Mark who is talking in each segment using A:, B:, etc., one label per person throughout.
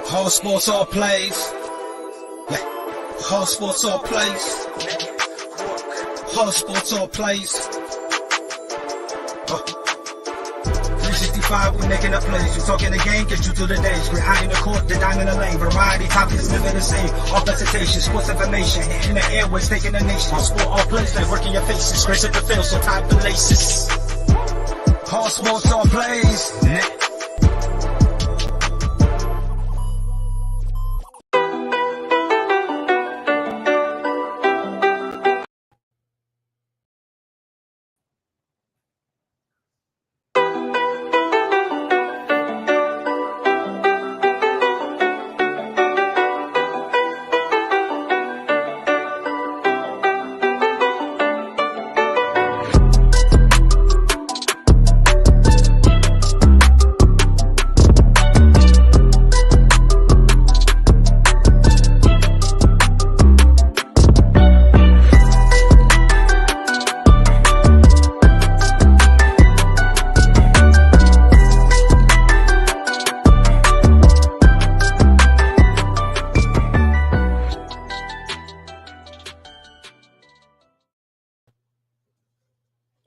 A: All sports, all plays. Yeah. All sports, all plays. All sports, all plays. 365, we making a plays. You talking the game, get you through the days. We're high in the court, the dime in the lane. Variety, topics, living the same. All presentation, sports information. In the airways, taking the nation. All sport, all plays, like working your faces. Grace at the field, so tie the laces. All sports, all plays. Yeah.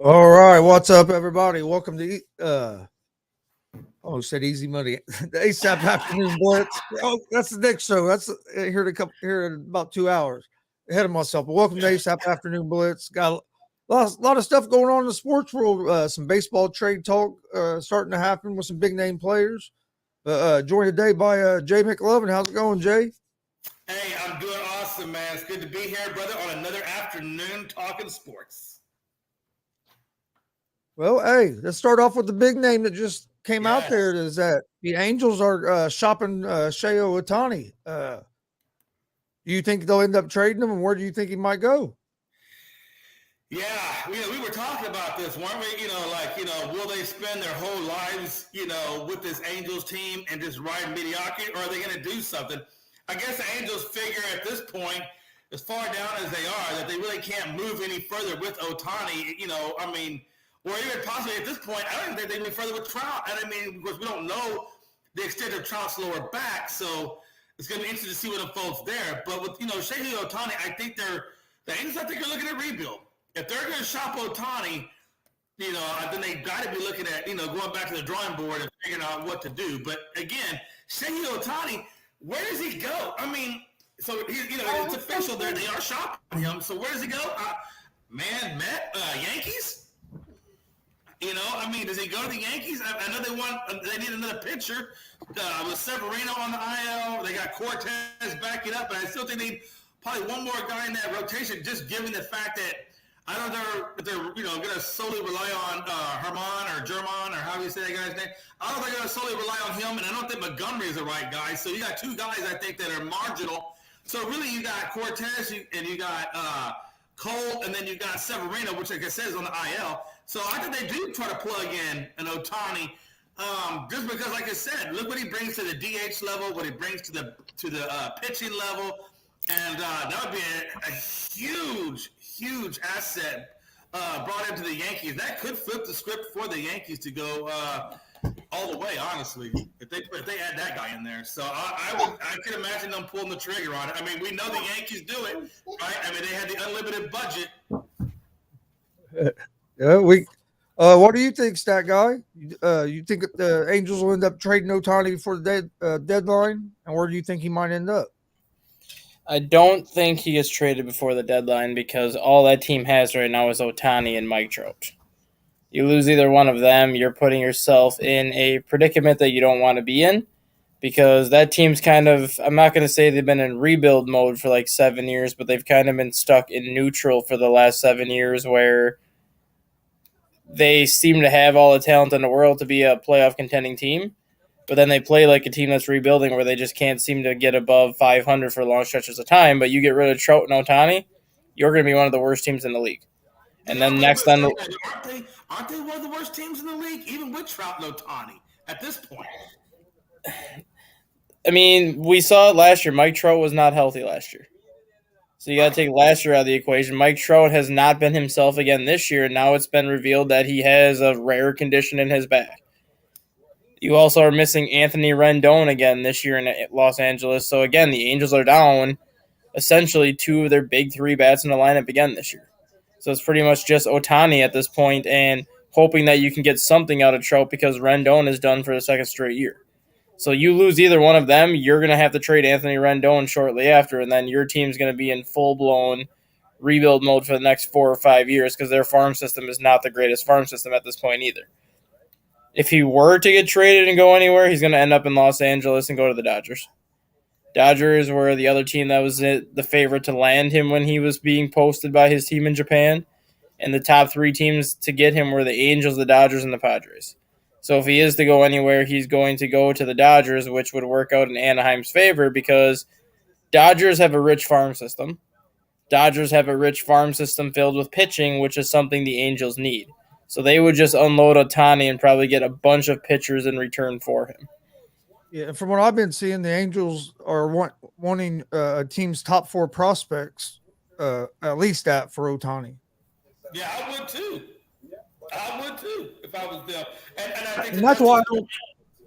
B: All right, what's up, everybody? Welcome to said easy money. The ASAP Afternoon Blitz. Oh, that's the next show. That's here in about 2 hours. Ahead of myself. But welcome to ASAP Afternoon Blitz. Got a lot of stuff going on in the sports world. Some baseball trade talk starting to happen with some big name players. Joined today by Jay McLovin. How's it going, Jay?
C: Hey, I'm doing awesome, man. It's good to be here, brother, on another afternoon talking sports.
B: Well, hey, let's start off with the big name that just came out there. Is that the Angels are shopping Shohei OHTANI. Do you think they'll end up trading him, and where do you think he might go?
C: Yeah, we were talking about this, weren't we? Will they spend their whole lives, with this Angels team and just ride mediocrity, or are they going to do something? I guess the Angels figure at this point, as far down as they are, that they really can't move any further with OHTANI, or even possibly at this point, I don't think they can further with Trout. Because we don't know the extent of Trout's lower back, so it's going to be interesting to see what unfolds there. But with, Shohei OHTANI, I think the Angels, are looking at rebuild. If they're going to shop OHTANI, then they got to be looking at, going back to the drawing board and figuring out what to do. But again, Shohei OHTANI, where does he go? It's official there. They are shopping him. So where does he go? Yankees? Does he go to the Yankees? I know they need another pitcher with Severino on the IL. They got Cortez backing up, but I still think they need probably one more guy in that rotation, just given the fact that I don't know if they're going to solely rely on Herman or German or however you say that guy's name. I don't think they're going to solely rely on him, and I don't think Montgomery is the right guy. So you got two guys I think that are marginal. So really you got Cortez and you got Cole, and then you got Severino, which like I said is on the IL. So I think they do try to plug in an OHTANI, just because, like I said, look what he brings to the DH level, what he brings to the pitching level, and that would be a huge asset brought into the Yankees. That could flip the script for the Yankees to go all the way, honestly, if they add that guy in there. So I could imagine them pulling the trigger on it. We know the Yankees do it, right? They had the unlimited budget.
B: What do you think, Stat Guy? You think the Angels will end up trading OHTANI for the deadline, and where do you think he might end up?
D: I don't think he gets traded before the deadline because all that team has right now is OHTANI and Mike Trout. You lose either one of them, you're putting yourself in a predicament that you don't want to be in, because that team's kind of, I'm not going to say they've been in rebuild mode for like 7 years, but they've kind of been stuck in neutral for the last 7 years, where they seem to have all the talent in the world to be a playoff contending team, but then they play like a team that's rebuilding where they just can't seem to get above 500 for long stretches of time. But you get rid of Trout and OHTANI, you're going to be one of the worst teams in the league. And then next on
C: aren't they one of the worst teams in the league, even with Trout and OHTANI at this point?
D: We saw it last year. Mike Trout was not healthy last year. So you got to take last year out of the equation. Mike Trout has not been himself again this year, and now it's been revealed that he has a rare condition in his back. You also are missing Anthony Rendon again this year in Los Angeles. So, again, the Angels are down essentially 2 of their big 3 bats in the lineup again this year. So it's pretty much just Ohtani at this point and hoping that you can get something out of Trout because Rendon is done for the 2nd straight year. So you lose either one of them, you're going to have to trade Anthony Rendon shortly after, and then your team's going to be in full-blown rebuild mode for the next 4 or 5 years because their farm system is not the greatest farm system at this point either. If he were to get traded and go anywhere, he's going to end up in Los Angeles and go to the Dodgers. Dodgers were the other team that was the favorite to land him when he was being posted by his team in Japan. And the top 3 teams to get him were the Angels, the Dodgers, and the Padres. So if he is to go anywhere, he's going to go to the Dodgers, which would work out in Anaheim's favor because Dodgers have a rich farm system. Dodgers have a rich farm system filled with pitching, which is something the Angels need. So they would just unload Ohtani and probably get a bunch of pitchers in return for him.
B: Yeah, and from what I've been seeing, the Angels are wanting a team's top 4 prospects, at least that for Ohtani.
C: Yeah, I would too. I would too if I was them. And I think
B: that's why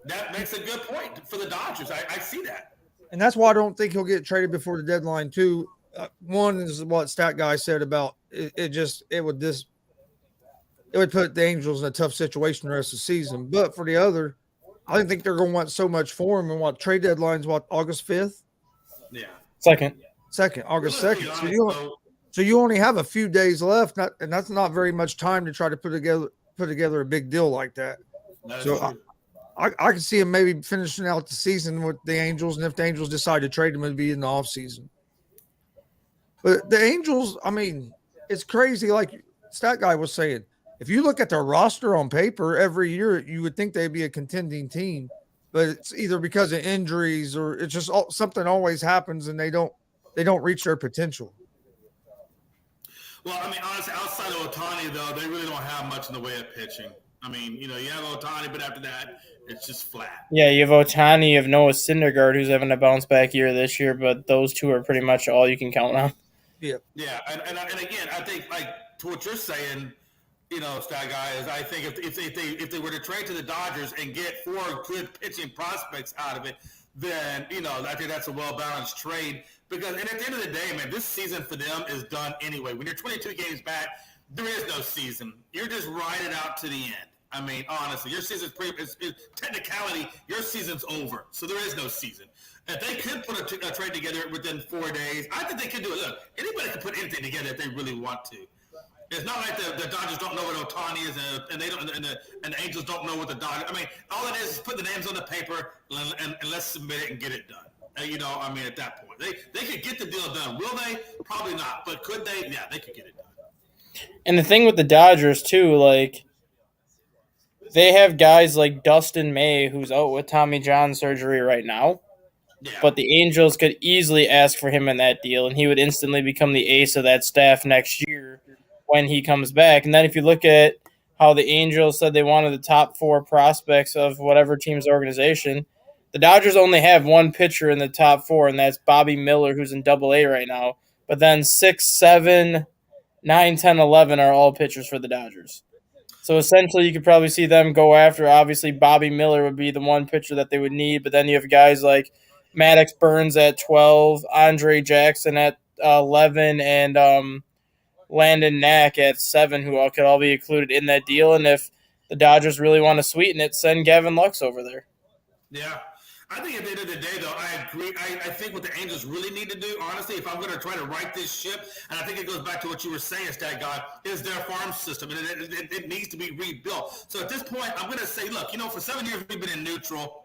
C: that makes a good point for the Dodgers. I see that.
B: And that's why I don't think he'll get traded before the deadline too. One is what Stat Guy said about it would put the Angels in a tough situation the rest of the season. But for the other, I didn't think they're going to want so much for him. And trade deadline's August 5th?
C: Yeah.
B: Second, August 2nd. So you only have a few days left, and that's not very much time to try to put together a big deal like that. So I can see him maybe finishing out the season with the Angels, and if the Angels decide to trade him, it'd be in the offseason. But the Angels, I mean, it's crazy. Like Stat Guy was saying, if you look at their roster on paper every year, you would think they'd be a contending team. But it's either because of injuries or it's just something always happens, and they don't reach their potential.
C: Well, I mean, honestly, outside of Ohtani, though, they really don't have much in the way of pitching. I mean, you have Ohtani, but after that, it's just flat.
D: Yeah, you have Ohtani, you have Noah Syndergaard, who's having a bounce-back year this year, but those 2 are pretty much all you can count on.
B: Yeah.
C: Yeah, and again, I think, like, to what you're saying, Stat Guy, is I think if they were to trade to the Dodgers and get 4 good pitching prospects out of it, then, I think that's a well-balanced trade. Because, and at the end of the day, man, this season for them is done anyway. When you're 22 games back, there is no season. You're just riding out to the end. I mean, honestly, your season's technicality, your season's over. So there is no season. If they could put a trade together within 4 days, I think they could do it. Look, anybody can put anything together if they really want to. It's not like the Dodgers don't know what Ohtani is, and they don't, and the Angels don't know what the Dodgers. I mean, all it is put the names on the paper and let's submit it and get it done. I mean, at that point, they could get the deal done. Will they? Probably not. But could they? Yeah, they could get it done.
D: And the thing with the Dodgers too, like they have guys like Dustin May, who's out with Tommy John surgery right now.
C: Yeah.
D: But the Angels could easily ask for him in that deal, and he would instantly become the ace of that staff next year when he comes back. And then if you look at how the Angels said they wanted the top 4 prospects of whatever team's organization, the Dodgers only have 1 pitcher in the top 4, and that's Bobby Miller, who's in Double-A right now. But then 6, 7, 9, 10, 11 are all pitchers for the Dodgers. So essentially you could probably see them go after, obviously Bobby Miller would be the 1 pitcher that they would need, but then you have guys like Maddox Burns at 12, Andre Jackson at 11, and Landon Knack at 7, who could all be included in that deal. And if the Dodgers really want to sweeten it, send Gavin Lux over there.
C: Yeah. I think at the end of the day, though, I agree. I think what the Angels really need to do, honestly, if I'm going to try to right this ship, and I think it goes back to what you were saying, Stat God, is their farm system, and it needs to be rebuilt. So at this point, I'm going to say, look, for 7 years we've been in neutral.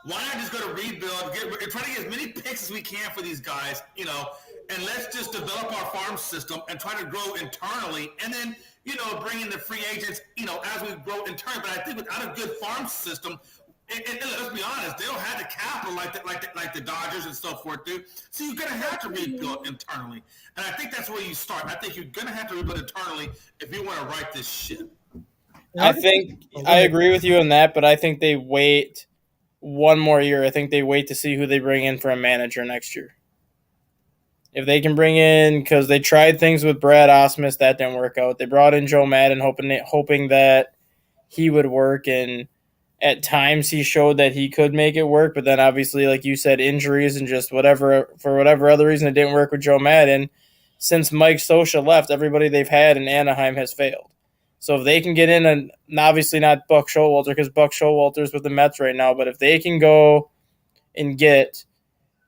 C: Why not just go to rebuild, try to get as many picks as we can for these guys, and let's just develop our farm system and try to grow internally, and then, bring in the free agents, as we grow internally. But I think without a good farm system, and let's be honest, they don't have the capital like the Dodgers and so forth do. So you're going to have to rebuild internally. And I think that's where you start. I think you're going to have to rebuild internally if you want to right this ship.
D: I agree with you on that, but I think they wait 1 more year. I think they wait to see who they bring in for a manager next year. If they can bring in, because they tried things with Brad Osmus, that didn't work out. They brought in Joe Madden hoping that he would work, and at times he showed that he could make it work, but then obviously, like you said, injuries and just for whatever other reason, it didn't work with Joe Madden. Since Mike Scioscia left, everybody they've had in Anaheim has failed. So if they can get in, and obviously not Buck Showalter, because Buck Showalter's with the Mets right now, but if they can go and get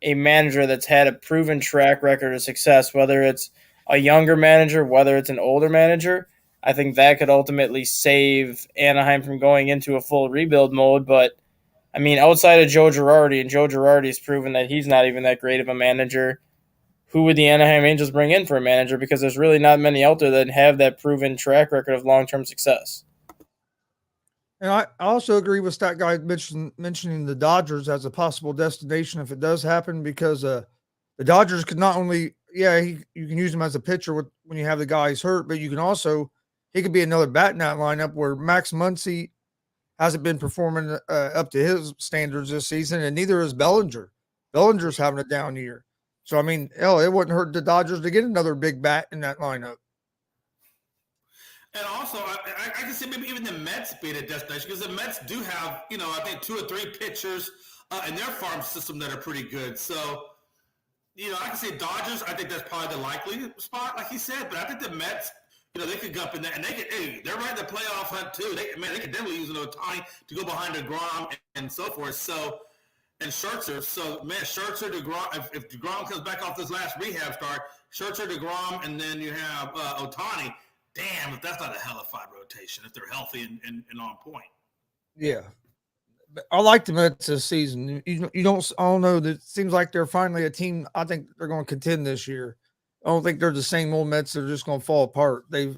D: a manager that's had a proven track record of success, whether it's a younger manager, whether it's an older manager, I think that could ultimately save Anaheim from going into a full rebuild mode. But, I mean, outside of Joe Girardi, and Joe Girardi's proven that he's not even that great of a manager, who would the Anaheim Angels bring in for a manager? Because there's really not many out there that have that proven track record of long-term success.
B: And I also agree with that guy mentioning the Dodgers as a possible destination if it does happen, because the Dodgers could not only, you can use him as a pitcher when you have the guys hurt, but you can also, he could be another bat in that lineup where Max Muncy hasn't been performing up to his standards this season, and neither is Bellinger. Bellinger's having a down year. So, I mean, it wouldn't hurt the Dodgers to get another big bat in that lineup.
C: And also, I can see maybe even the Mets being a destination, because the Mets do have, I think 2 or 3 pitchers in their farm system that are pretty good. So, I can say Dodgers, I think that's probably the likely spot, like he said. But I think the Mets, they could go up in there, and they're right in the playoff hunt too. They could definitely use an OHTANI to go behind DeGrom and so forth. So, and Scherzer. So, man, Scherzer, DeGrom, if DeGrom comes back off this last rehab start, Scherzer, DeGrom, and then you have OHTANI. Damn, if that's not a hellified rotation, if they're healthy and on point.
B: Yeah. I like the Mets this season. I don't know. It seems like they're finally a team. I think they're going to contend this year. I don't think they're the same old Mets that are just going to fall apart. I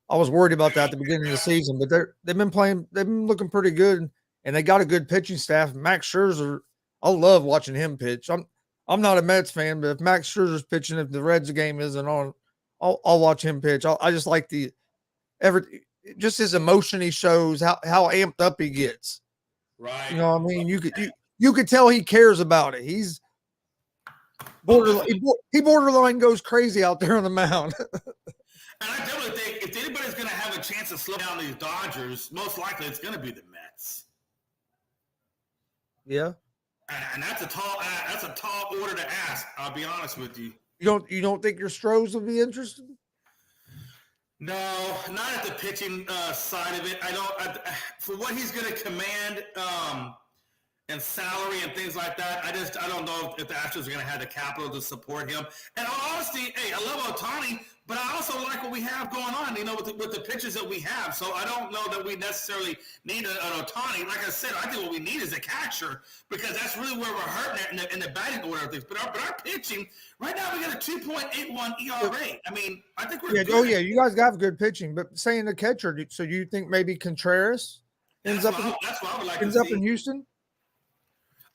B: was worried about that at the beginning of the season, but they've been looking pretty good, and they got a good pitching staff. Max Scherzer, I love watching him pitch. I'm not a Mets fan, but if Max Scherzer's pitching, if the Reds game isn't on, I'll watch him pitch. I just like just his emotion he shows, how amped up he gets.
C: Right.
B: You know what I mean? You could tell he cares about it. He's borderline. He borderline goes crazy out there on the mound.
C: And I definitely think if anybody's going to have a chance to slow down these Dodgers, most likely it's going to be the Mets.
B: Yeah.
C: And that's a tall order to ask. I'll be honest with you.
B: You don't think your Stros would be interested?
C: No, not at the pitching side of it. For what he's going to command and salary and things like that, I don't know if the Astros are going to have the capital to support him. And honestly, hey, I love OHTANI, but I also like what we have going on, with the pitchers that we have. So I don't know that we necessarily need an OHTANI. Like I said, I think what we need is a catcher, because that's really where we're hurting in the batting order of things. But our pitching, right now we got a 2.81 ERA. I mean, I think we're good.
B: Oh, yeah, you guys got good pitching. But saying the catcher, so you think maybe Contreras ends up in Houston?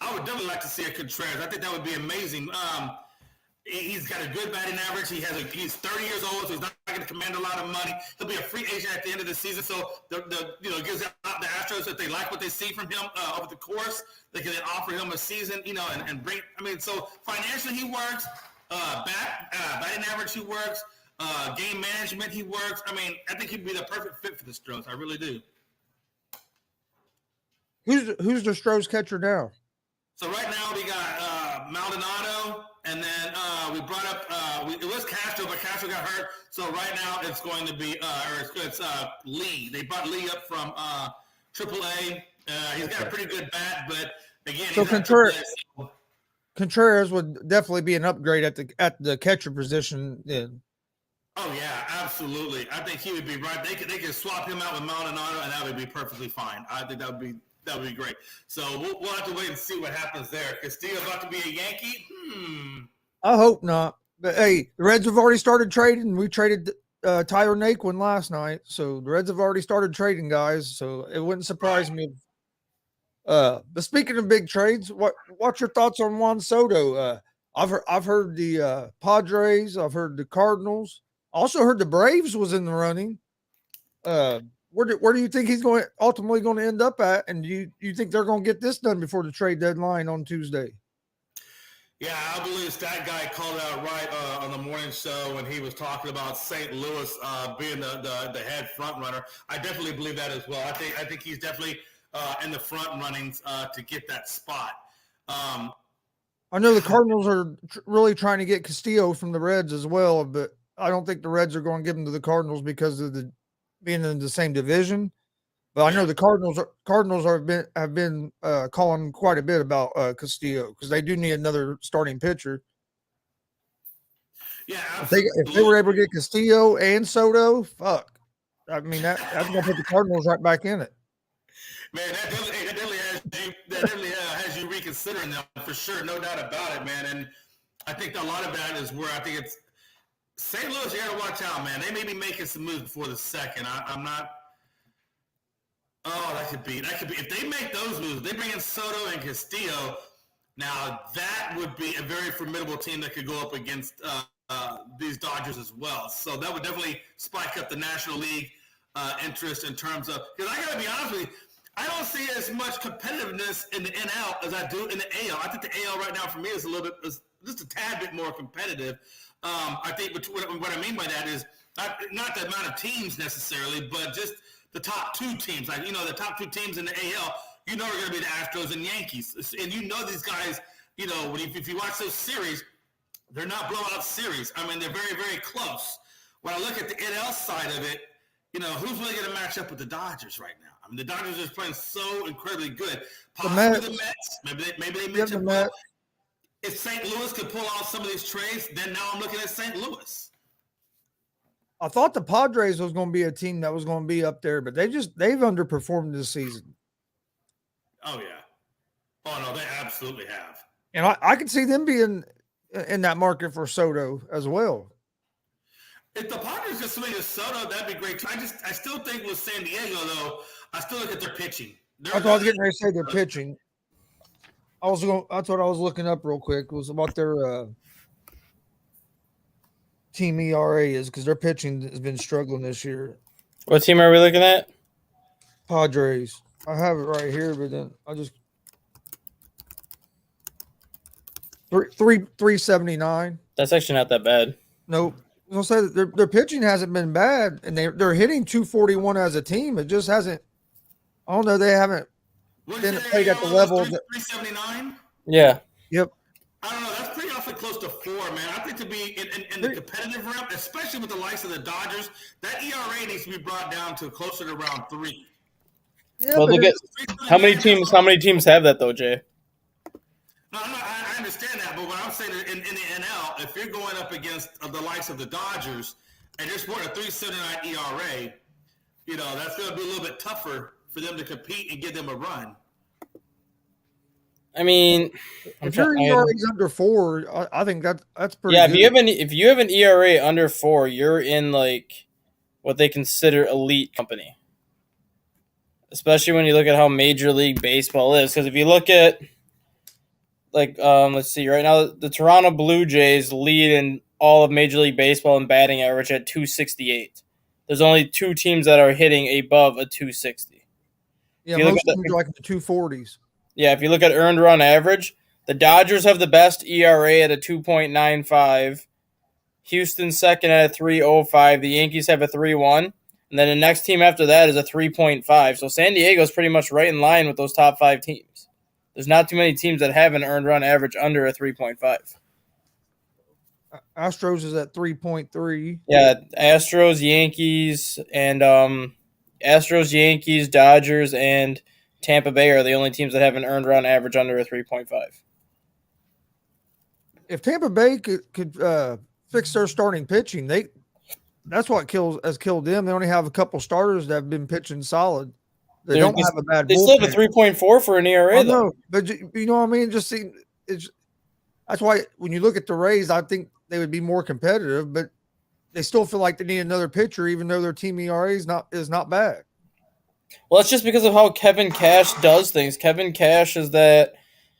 C: I would definitely like to see a Contreras. I think that would be amazing. He's got a good batting average. He's 30 years old, so he's not going to command a lot of money. He'll be a free agent at the end of the season. So gives the Astros, if they like what they see from him over the course, they can then offer him a season, and bring. I mean, so financially he works. Batting average he works. Game management he works. I mean, I think he'd be the perfect fit for the Stros. I really do.
B: Who's the Stros catcher now?
C: So right now we got Maldonado, and then we brought up it was Castro, but Castro got hurt. So right now it's going to be it's Lee. They brought Lee up from AAA. He's got a pretty good bat, but again,
B: so Contreras would definitely be an upgrade at the catcher position then.
C: Oh yeah, absolutely. I think he would be right. They could swap him out with Maldonado, and that would be perfectly fine. I think that would be great. So we'll have to wait and see what happens there. Castillo about to be a Yankee?
B: I hope not. But hey, the Reds have already started trading. We traded Tyler Naquin last night, so the Reds have already started trading guys. So it wouldn't surprise me. But speaking of big trades, what's your thoughts on Juan Soto? I've heard the Padres. I've heard the Cardinals. Also heard the Braves was in the running. Where do you think he's ultimately going to end up at? And do you think they're going to get this done before the trade deadline on Tuesday?
C: Yeah, I believe that guy called out right on the morning show when he was talking about St. Louis being the head front runner. I definitely believe that as well. I think he's definitely in the front runnings to get that spot.
B: I know the Cardinals are really trying to get Castillo from the Reds as well, but I don't think the Reds are going to give him to the Cardinals because of the being in the same division. But I know the Cardinals have been calling quite a bit about Castillo because they do need another starting pitcher.
C: Yeah,
B: If they were able to get Castillo and Soto, fuck. I mean that's going to put the Cardinals right back in it.
C: Man, that definitely has you reconsidering them for sure, no doubt about it, man. And I think a lot of that is where I think it's St. Louis. You got to watch out, man. They may be making some moves before the second. I'm not. Oh, that could be. If they make those moves, they bring in Soto and Castillo. Now that would be a very formidable team that could go up against these Dodgers as well. So that would definitely spike up the National League interest in terms of. Because I got to be honest with you. I don't see as much competitiveness in the NL as I do in the AL. I think the AL right now for me is just a tad bit more competitive. I think what I mean by that is not the amount of teams necessarily, but just the top two teams. Like, the top two teams in the AL, are going to be the Astros and Yankees. And these guys, if you watch those series, they're not blowout series. I mean, they're very, very close. When I look at the NL side of it, who's really going to match up with the Dodgers right now? I mean, the Dodgers are playing so incredibly good. Possibly the Mets. Maybe they mentioned the Mets. If St. Louis could pull off some of these trades, then now I'm looking at St. Louis.
B: I thought the Padres was going to be a team that was going to be up there, but they've underperformed this season.
C: Oh, yeah. Oh, no, they absolutely have.
B: And I could see them being in that market for Soto as well.
C: If the Padres just swing a Soto, that'd be great. I still think with San Diego, though, I still look at their pitching.
B: I thought I was getting ready to say their pitching. That's what I was looking up real quick. It was about their team ERA is because their pitching has been struggling this year.
D: What team are we looking at?
B: Padres. I have it right here, but then I just 379.
D: That's actually not that bad.
B: Nope. I was gonna say their pitching hasn't been bad, and they're hitting 241 as a team. It just hasn't. I don't know. They haven't been played at the level.
C: 379.
D: Yeah.
B: Yep.
C: I don't know. That's pretty awfully close to 4, man. I think to be in the competitive realm, especially with the likes of the Dodgers, that ERA needs to be brought down to closer to around 3.
B: Yeah,
D: well, look at how many teams have that though, Jay?
C: No, I understand that, but what I'm saying in the NL, if you're going up against the likes of the Dodgers and you're sporting a 3.79 ERA, that's going to be a little bit tougher for them to compete and give them a run.
D: I mean,
B: if your ERA is under 4, I think that's pretty.
D: Yeah,
B: good.
D: if you have an ERA under 4, you're in like what they consider elite company. Especially when you look at how Major League Baseball is, because if you look at let's see, right now the Toronto Blue Jays lead in all of Major League Baseball in batting average at 268. There's only 2 teams that are hitting above a 260.
B: Yeah, most teams are like in the 240s.
D: Yeah, if you look at earned run average, the Dodgers have the best ERA at a 2.95. Houston second at a 3.05. The Yankees have a 3.1. And then the next team after that is a 3.5. So San Diego's pretty much right in line with those top 5 teams. There's not too many teams that have an earned run average under a 3.5.
B: Astros is at 3.3.
D: Yeah, Astros, Yankees, and Dodgers, and Tampa Bay are the only teams that have an earned run average under a 3.5.
B: If Tampa Bay could fix their starting pitching, that's what has killed them. They only have a couple starters that have been pitching solid. They don't have a bad bullpen.
D: They still have a 3.4 for an ERA, though.
B: No, but you know what I mean? That's why when you look at the Rays, I think they would be more competitive, but they still feel like they need another pitcher, even though their team ERA is not bad.
D: Well, it's just because of how Kevin Cash does things. Kevin Cash is that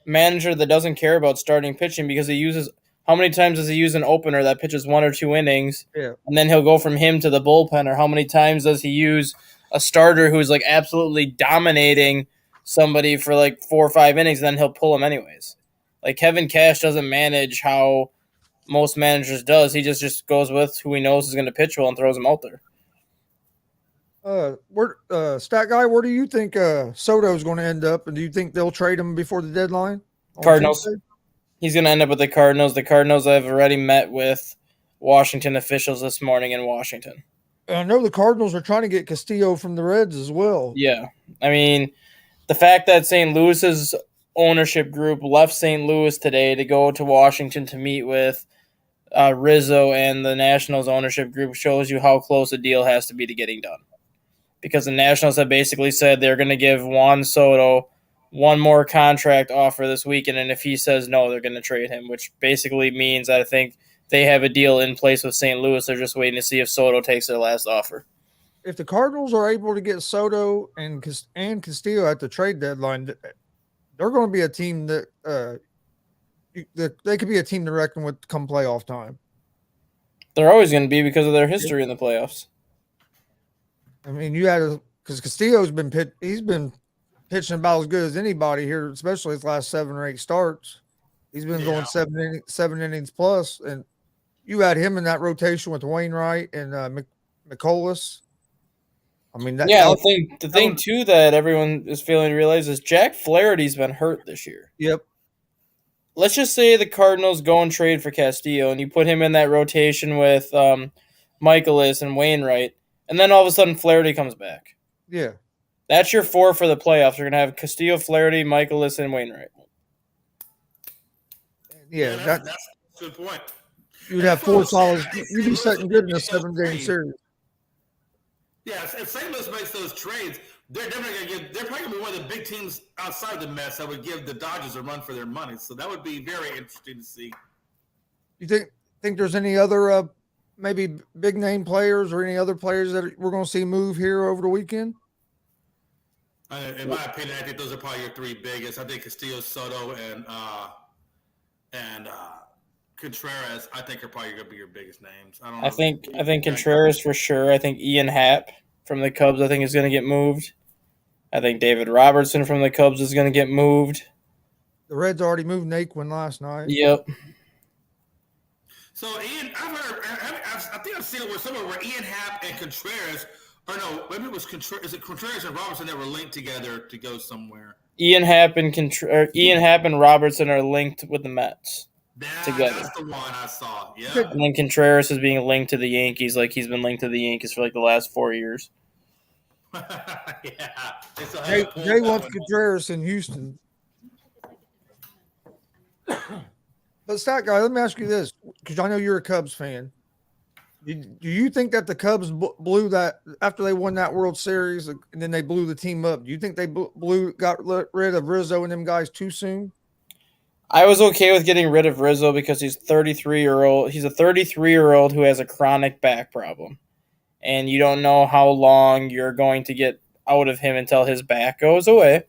D: manager that doesn't care about starting pitching because he uses – how many times does he use an opener that pitches 1 or 2 innings, and then he'll go from him to the bullpen? Or how many times does he use a starter who's like absolutely dominating somebody for like 4 or 5 innings, and then he'll pull him anyways? Like Kevin Cash doesn't manage how most managers does. He just goes with who he knows is going to pitch well and throws him out there.
B: Stat guy, where do you think Soto is going to end up, and do you think they'll trade him before the deadline? On
D: Cardinals.
B: Tuesday?
D: He's going to end up with the Cardinals. The Cardinals have already met with Washington officials this morning in Washington.
B: I know the Cardinals are trying to get Castillo from the Reds as well.
D: Yeah. I mean, the fact that St. Louis's ownership group left St. Louis today to go to Washington to meet with Rizzo and the Nationals ownership group shows you how close a deal has to be to getting done. Because the Nationals have basically said they're going to give Juan Soto one more contract offer this weekend, and if he says no, they're going to trade him, which basically means I think they have a deal in place with St. Louis. They're just waiting to see if Soto takes their last offer.
B: If the Cardinals are able to get Soto and Castillo at the trade deadline, they're going to be a team that they could be a team to reckon with come playoff time.
D: They're always going to be because of their history in the playoffs.
B: I mean, because Castillo's he's been pitching about as good as anybody here, especially his last 7 or 8 starts. He's been going 7 innings plus, and you had him in that rotation with Wainwright and McCollus. I mean,
D: the thing too that everyone is failing to realize is Jack Flaherty's been hurt this year.
B: Yep.
D: Let's just say the Cardinals go and trade for Castillo, and you put him in that rotation with Michaelis and Wainwright, and then all of a sudden Flaherty comes back.
B: Yeah.
D: That's your 4 for the playoffs. You're going to have Castillo, Flaherty, Michaelis, and Wainwright.
B: Yeah,
C: that's a good point.
B: You'd have 4 solids. You'd be setting good in a 7-game series.
C: Yeah, if St. Louis makes those trades, they're definitely going to give. They're probably going to be one of the big teams outside the Mets that would give the Dodgers a run for their money. So that would be very interesting to see.
B: You think there's any other maybe big name players or any other players that we're going to see move here over the weekend?
C: In my opinion, I think those are probably your 3 biggest. I think Castillo, Soto, and Contreras, I think are probably going to be your biggest names. I think
D: Contreras for sure. I think Ian Happ from the Cubs, I think, is going to get moved. I think David Robertson from the Cubs is going to get moved.
B: The Reds already moved Naquin last night.
D: Yep.
C: So Ian, I think I've seen it somewhere where Ian Happ and Contreras, or no, maybe it was Contreras. Is it Contreras and Robertson that were linked together to go somewhere?
D: Ian Happ and Robertson are linked with the Mets. Together.
C: That's the one I saw. Yeah.
D: And then Contreras is being linked to the Yankees, like he's been linked to the Yankees for like the last 4 years.
B: Yeah. Jay wants Contreras in Houston. But Stat Guy, let me ask you this, because I know you're a Cubs fan. Do you think that the Cubs blew that after they won that World Series and then they blew the team up? Do you think they got rid of Rizzo and them guys too soon?
D: I was okay with getting rid of Rizzo because he's 33-year-old. He's a 33-year-old who has a chronic back problem. And you don't know how long you're going to get out of him until his back goes away.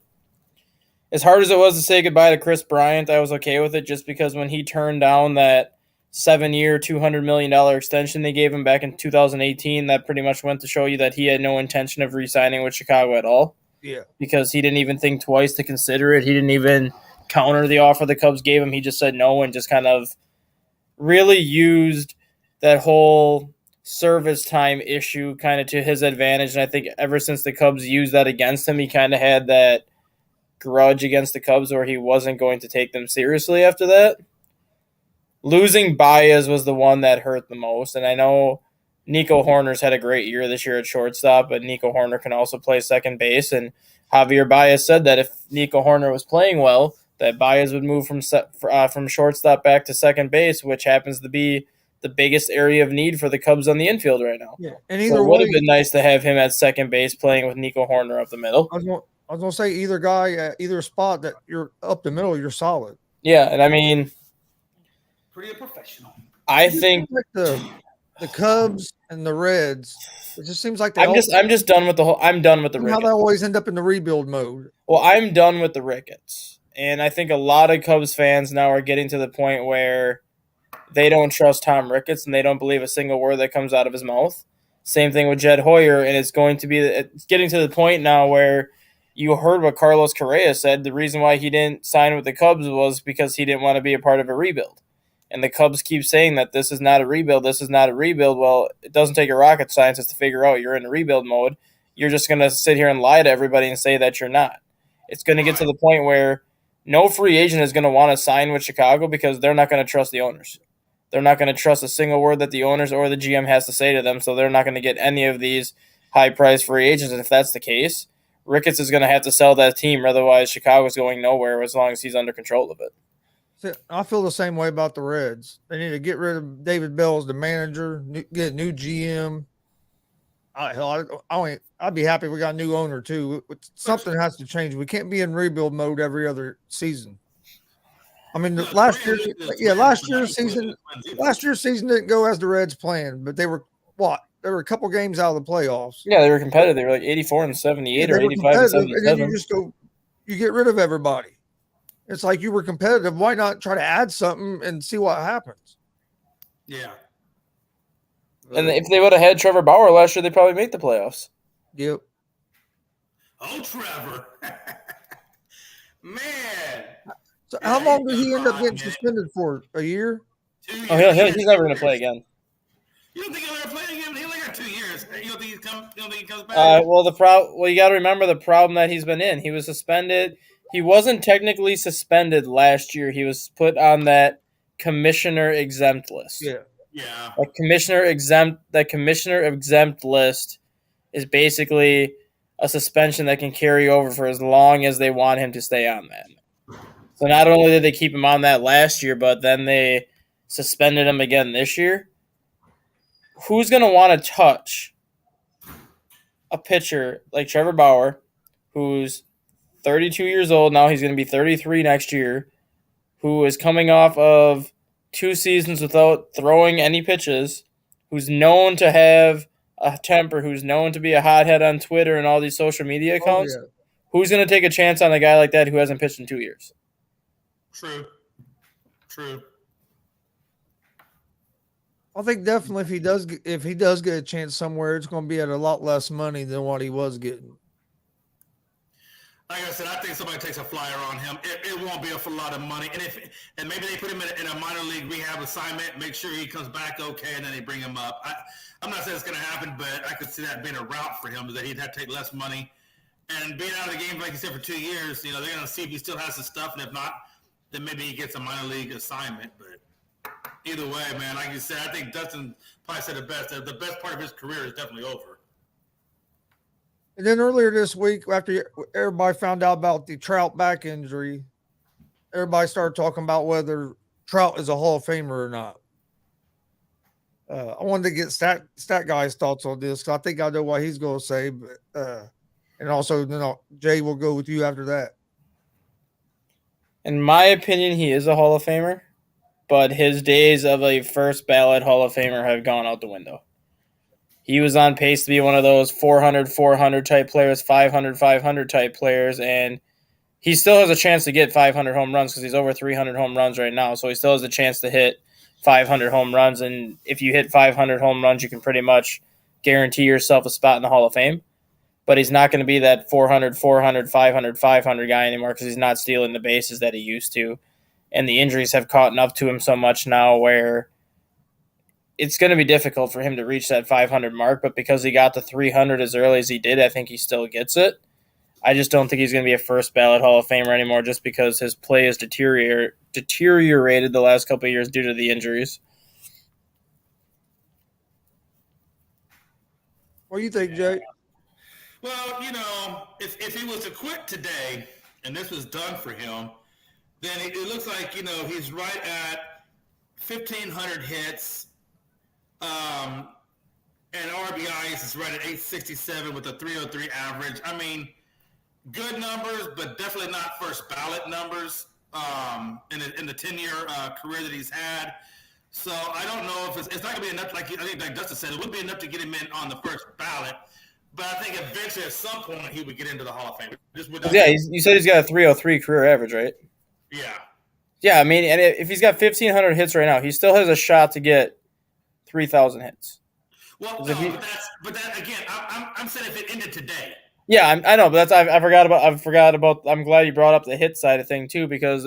D: As hard as it was to say goodbye to Chris Bryant, I was okay with it just because when he turned down that 7-year, $200 million extension they gave him back in 2018, that pretty much went to show you that he had no intention of re-signing with Chicago at all.
B: Yeah. Because
D: he didn't even think twice to consider it. He didn't even counter the offer the Cubs gave him. He just said no and just kind of really used that whole service time issue kind of to his advantage. And I think ever since the Cubs used that against him, he kind of had that grudge against the Cubs where he wasn't going to take them seriously after that. Losing Baez was the one that hurt the most. And I know Nico Horner's had a great year this year at shortstop, but Nico Horner can also play second base. And Javier Baez said that if Nico Horner was playing well, that Baez would move from shortstop back to second base, which happens to be the biggest area of need for the Cubs on the infield right now.
B: Yeah, and
D: so it would have been nice to have him at second base playing with Nico Horner up the middle.
B: I was going to say either guy at either spot that you're up the middle, you're solid.
D: Yeah, and I mean,
C: pretty professional.
D: I think
B: like the Cubs and the Reds. It just seems like
D: I'm just done with the whole. I'm done with the Ricketts.
B: How they always end up in the rebuild mode.
D: Well, I'm done with the Ricketts. And I think a lot of Cubs fans now are getting to the point where they don't trust Tom Ricketts and they don't believe a single word that comes out of his mouth. Same thing with Jed Hoyer, and it's getting to the point now where you heard what Carlos Correa said. The reason why he didn't sign with the Cubs was because he didn't want to be a part of a rebuild. And the Cubs keep saying that this is not a rebuild, this is not a rebuild. Well, it doesn't take a rocket scientist to figure out you're in a rebuild mode. you're just going to sit here and lie to everybody and say that you're not. It's going to get to the point where no free agent is going to want to sign with Chicago because they're not going to trust the owners. They're not going to trust a single word that the owners or the GM has to say to them, so they're not going to get any of these high-priced free agents. And if that's the case, Ricketts is going to have to sell that team. Otherwise, Chicago's going nowhere as long as he's under control of it.
B: See, I feel the same way about the Reds. They need to get rid of David Bell as the manager, get a new GM. I'd be happy if we got a new owner too. Something has to change. We can't be in rebuild mode every other season. I mean, last year's season didn't go as the Reds planned, but they were a couple games out of the playoffs.
D: Yeah, they were competitive. They were like 84-78 or 85-77.
B: And then you get rid of everybody. It's like you were competitive. Why not try to add something and see what happens?
C: Yeah.
D: And if they would have had Trevor Bauer last year, they'd probably make the playoffs.
B: Yep.
C: Oh, Trevor. Man.
B: So how long did he end up getting suspended for? A year?
C: 2 years.
D: Oh, he's never going to play again.
C: You don't think he'll ever play again? He only got 2 years. You don't think he comes back?
D: Well, you got to remember the problem that he's been in. He was suspended. He wasn't technically suspended last year. He was put on that commissioner exempt list.
B: Yeah.
C: Yeah.
D: That commissioner exempt list is basically a suspension that can carry over for as long as they want him to stay on that. So not only did they keep him on that last year, but then they suspended him again this year. Who's going to want to touch a pitcher like Trevor Bauer, who's 32 years old now? He's going to be 33 next year, who is coming off of 2 seasons without throwing any pitches, who's known to have a temper, who's known to be a hothead on Twitter and all these social media accounts.
B: Oh, yeah.
D: Who's going to take a chance on a guy like that who hasn't pitched in 2 years?
C: True.
B: I think definitely if he does get a chance somewhere, it's going to be at a lot less money than what he was getting.
C: Like I said, I think somebody takes a flyer on him. It won't be a lot of money, and maybe they put him in a minor league rehab assignment, make sure he comes back okay, and then they bring him up. I'm not saying it's going to happen, but I could see that being a route for him, that he'd have to take less money, and being out of the game like you said for 2 years. They're going to see if he still has the stuff, and if not, then maybe he gets a minor league assignment. But either way, man, like you said, I think Dustin probably said it best. The best part of his career is definitely over.
B: And then earlier this week, after everybody found out about the Trout back injury, everybody started talking about whether Trout is a Hall of Famer or not. I wanted to get stat guy's thoughts on this, because I think I know what he's going to say. But and also, Jay will go with you after that.
D: In my opinion, he is a Hall of Famer, but his days of a first ballot Hall of Famer have gone out the window. He was on pace to be one of those 400 type players, 500 type players, and he still has a chance to get 500 home runs because he's over 300 home runs right now. So he still has a chance to hit 500 home runs, and if you hit 500 home runs, you can pretty much guarantee yourself a spot in the Hall of Fame. But he's not going to be that 400, 500 guy anymore because he's not stealing the bases that he used to, and the injuries have caught up to him so much now where it's going to be difficult for him to reach that 500 mark, but because he got to 300 as early as he did, I think he still gets it. I just don't think he's going to be a first ballot Hall of Famer anymore just because his play has deteriorated the last couple of years due to the injuries.
B: What do you think, Jay?
C: Well, if he was to quit today and this was done for him, then it looks like, he's right at 1,500 hits, and RBIs is right at 867 with a 303 average. I mean, good numbers, but definitely not first ballot numbers in the 10-year career that he's had. So I don't know if it's not going to be enough. Like Dustin said, it wouldn't be enough to get him in on the first ballot. But I think eventually at some point he would get into the Hall of Fame.
D: You said he's got a 303 career average, right?
C: Yeah.
D: Yeah, I mean, and if he's got 1,500 hits right now, he still has a shot to get 3,000 hits.
C: Well, no, but that again, I'm saying if it ended today.
D: Yeah, I know, but I forgot about. I'm glad you brought up the hit side of thing too, because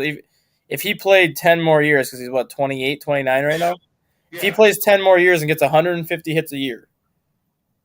D: if he played 10 more years, because he's 28, 29 right now. Yeah. If he plays 10 more years and gets 150 hits a year,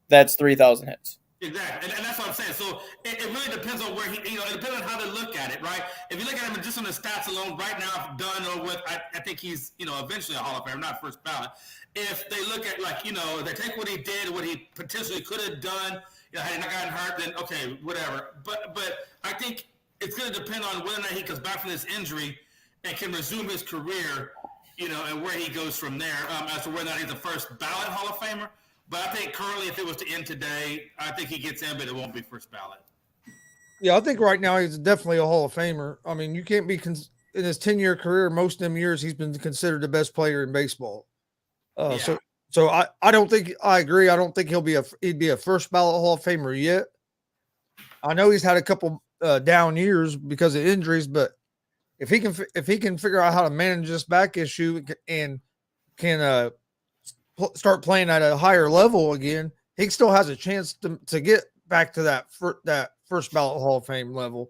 D: that's 3,000 hits.
C: Exactly, and that's what I'm saying. So it really depends on where he, it depends on how they look at it, right? If you look at him just on the stats alone, right now, done or with, I think he's, eventually a Hall of Famer, not first ballot. If they look at they take what he did, what he potentially could have done, had he not gotten hurt, then okay, whatever. But I think it's going to depend on whether or not he comes back from this injury and can resume his career, and where he goes from there, as to whether or not he's a first ballot Hall of Famer. But I think currently, if it was to end today, I think he gets in, but it won't be first ballot.
B: Yeah, I think right now he's definitely a Hall of Famer. I mean, you can't be in his 10-year career, most of them years he's been considered the best player in baseball. So I don't think I agree. I don't think he'd be a first ballot Hall of Famer yet. I know he's had a couple down years because of injuries, but if he can figure out how to manage this back issue and can start playing at a higher level again, he still has a chance to get back to that first ballot Hall of Fame level.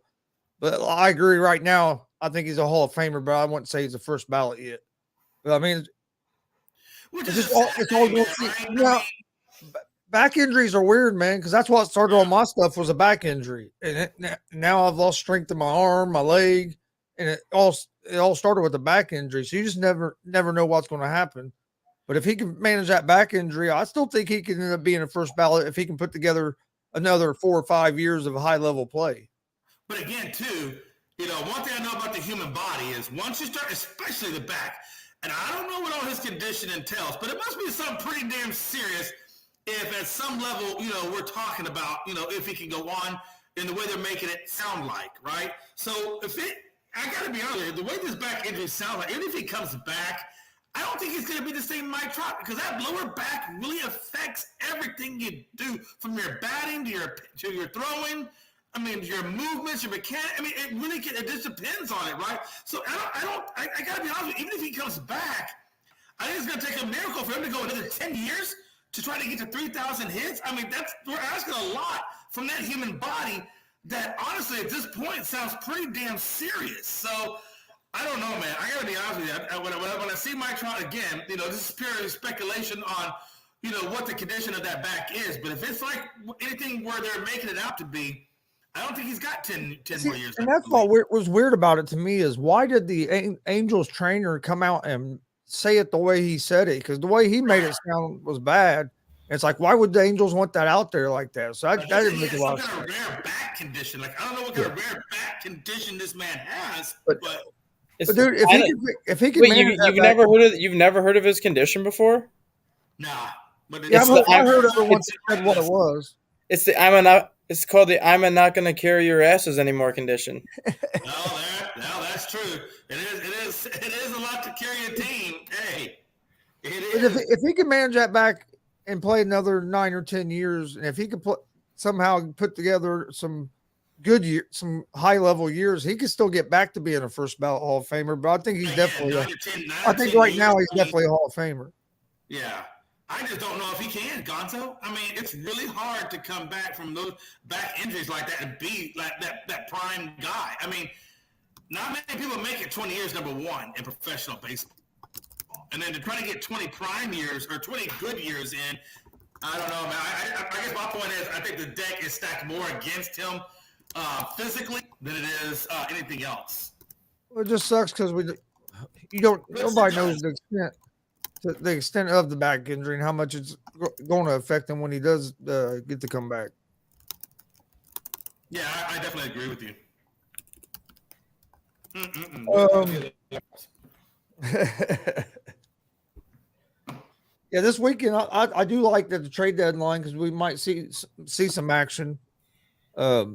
B: But I agree right now, I think he's a Hall of Famer, but I wouldn't say he's a first ballot yet. But I mean, it's all going back injuries are weird, man, because that's what started all my stuff was a back injury. And now I've lost strength in my arm, my leg, and it all started with a back injury. So you just never know what's going to happen. But if he can manage that back injury, I still think he can end up being a first ballot if he can put together another 4 or 5 years of high level play.
C: But again, too, one thing I know about the human body is once you start, especially the back, and I don't know what all his condition entails, but it must be something pretty damn serious if at some level, we're talking about, if he can go on in the way they're making it sound like, right? So I got to be honest, the way this back injury sounds like, even if he comes back, I don't think he's going to be the same Mike Trout because that lower back really affects everything you do from your batting to your throwing. I mean, your movements, your mechanics. I mean, it just depends on it, right? So I got to be honest with you, even if he comes back, I think it's going to take a miracle for him to go another 10 years to try to get to 3,000 hits. I mean, we're asking a lot from that human body that honestly at this point sounds pretty damn serious. So I don't know, man. I got to be honest with you. When I see Mike Trout again, this is pure speculation on, what the condition of that back is. But if it's like anything where they're making it out to be, I don't think he's got 10 more years.
B: And that's what was weird about it to me is why did the Angels trainer come out and say it the way he said it? Because the way he made it sound was bad. It's like, why would the Angels want that out there like that? So that didn't make a lot of sense.
C: Some kind of rare back condition. Like, I don't know what kind of rare back condition this man has, but
B: dude, if he can
D: wait, you've never heard of his condition before?
C: Nah, but
B: I heard of it once. Said what it was.
D: It's called the "I'm not going to carry your asses anymore" condition.
C: No, that's true. It is a lot to carry a team. Hey, it is.
B: If he can manage that back and play another 9 or 10 years, and if he could somehow put together some good year, some high level years, he could still get back to being a first ballot Hall of Famer. But I think he's definitely. I think right now he's definitely a Hall of Famer.
C: Yeah. I just don't know if he can, Gonzo. I mean, it's really hard to come back from those back injuries like that and be like that prime guy. I mean, not many people make it 20 years, number one, in professional baseball. And then to try to get 20 prime years or 20 good years in, I don't know, man. I guess my point is I think the deck is stacked more against him physically than it is anything else.
B: Well, it just sucks because nobody knows the extent of the back injury and how much it's going to affect him when he does get to come back.
C: Yeah, I definitely agree with you.
B: Yeah, this weekend I do like the trade deadline because we might see some action. I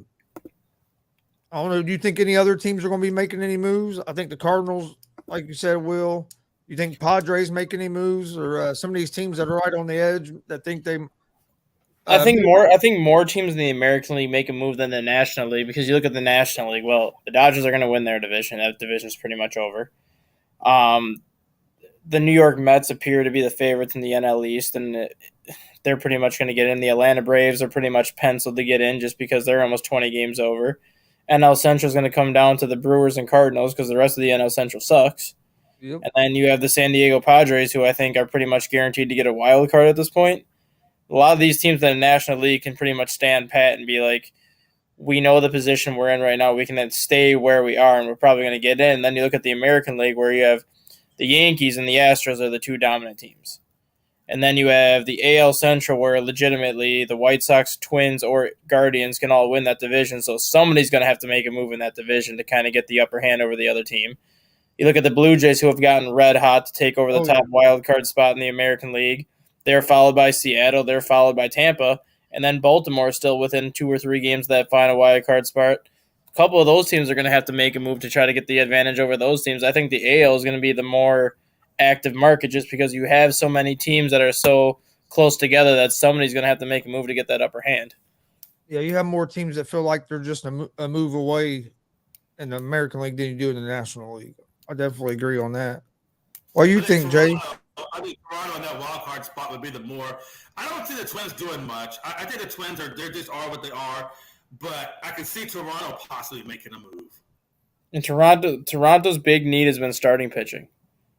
B: don't know. Do you think any other teams are going to be making any moves? I think the Cardinals, like you said, will. You think Padres make any moves, or some of these teams that are right on the edge that think they?
D: I think more teams in the American League make a move than the National League because you look at the National League. Well, the Dodgers are going to win their division. That division's pretty much over. The New York Mets appear to be the favorites in the NL East, and they're pretty much going to get in. The Atlanta Braves are pretty much penciled to get in just because they're almost 20 games over. NL Central is going to come down to the Brewers and Cardinals because the rest of the NL Central sucks. Yep. And then you have the San Diego Padres, who I think are pretty much guaranteed to get a wild card at this point. A lot of these teams in the National League can pretty much stand pat and be like, we know the position we're in right now. We can then stay where we are, and we're probably going to get in. And then you look at the American League where you have the Yankees and the Astros are the two dominant teams. And then you have the AL Central where legitimately the White Sox, Twins, or Guardians can all win that division. So somebody's going to have to make a move in that division to kind of get the upper hand over the other team. You look at the Blue Jays, who have gotten red hot to take over the top wild card spot in the American League. They're followed by Seattle. They're followed by Tampa. And then Baltimore is still within 2 or 3 games of that final wild card spot. A couple of those teams are going to have to make a move to try to get the advantage over those teams. I think the AL is going to be the more active market just because you have so many teams that are so close together that somebody's going to have to make a move to get that upper hand.
B: Yeah, you have more teams that feel like they're just a move away in the American League than you do in the National League. I definitely agree on that. What do you think, Jay?
C: I think Toronto in that wild card spot would be the more. I don't see the Twins doing much. I think the Twins they just are what they are, but I can see Toronto possibly making a move.
D: And Toronto's big need has been starting pitching.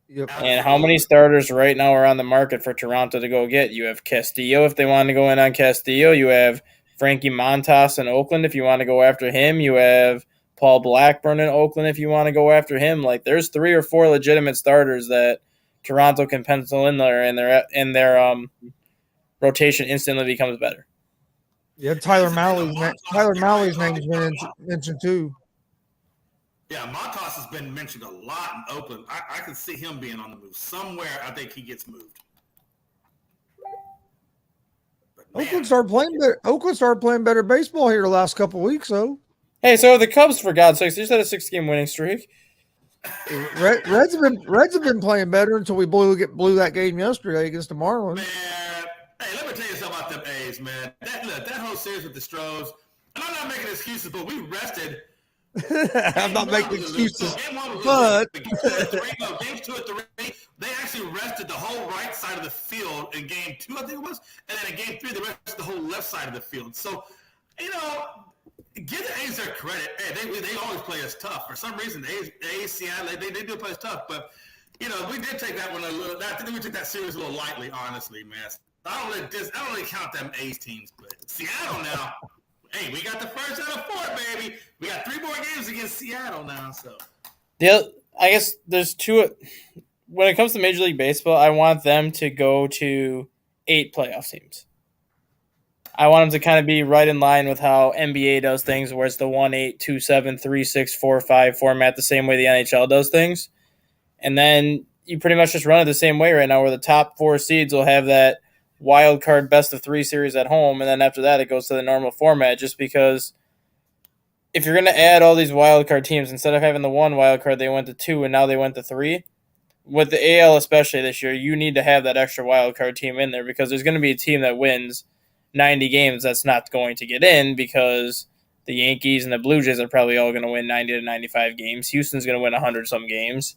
B: Yep.
D: And how many starters right now are on the market for Toronto to go get? You have Castillo if they want to go in on Castillo. You have Frankie Montas in Oakland if you want to go after him. You have Paul Blackburn in Oakland if you want to go after him. Like there's 3 or 4 legitimate starters that Toronto can pencil in there, and their rotation instantly becomes better.
B: Yeah, Tyler Malley's name's been mentioned too.
C: Yeah, Montas has been mentioned a lot in Oakland. I can see him being on the move somewhere. I think he gets moved.
B: Oakland started playing better baseball here the last couple of weeks, though.
D: Hey, so the Cubs, for God's sakes, they just had a 6-game winning streak.
B: Reds have been playing better until we blew that game yesterday against the Marlins.
C: Man, hey, let me tell you something about them A's, man. That whole series with the Stros, and I'm not making excuses, but we rested.
B: I'm not making excuses, but
C: games 2 and 3, they actually rested the whole right side of the field in game 2, I think it was, and then in game 3, they rested the whole left side of the field. So, give the A's their credit. Hey, they always play us tough. For some reason, the A's Seattle, they do play us tough. But, we did take that one a little – I think we took that series a little lightly, honestly, man. I don't really count them A's teams. But Seattle now, hey, we got the first out of 4, baby. We got 3 more games against Seattle now. So,
D: yeah, I guess there's 2 – when it comes to Major League Baseball, I want them to go to 8 playoff teams. I want them to kind of be right in line with how NBA does things, where it's the 1-8, 2-7, 3-6, 4-5 format, the same way the NHL does things. And then you pretty much just run it the same way right now, where the top 4 seeds will have that wild card best of 3 series at home, and then after that it goes to the normal format, just because if you're going to add all these wild card teams, instead of having the 1 wild card, they went to 2, and now they went to 3. With the AL especially this year, you need to have that extra wild card team in there, because there's going to be a team that wins 90 games that's not going to get in, because the Yankees and the Blue Jays are probably all going to win 90 to 95 games. Houston's going to win 100-some games.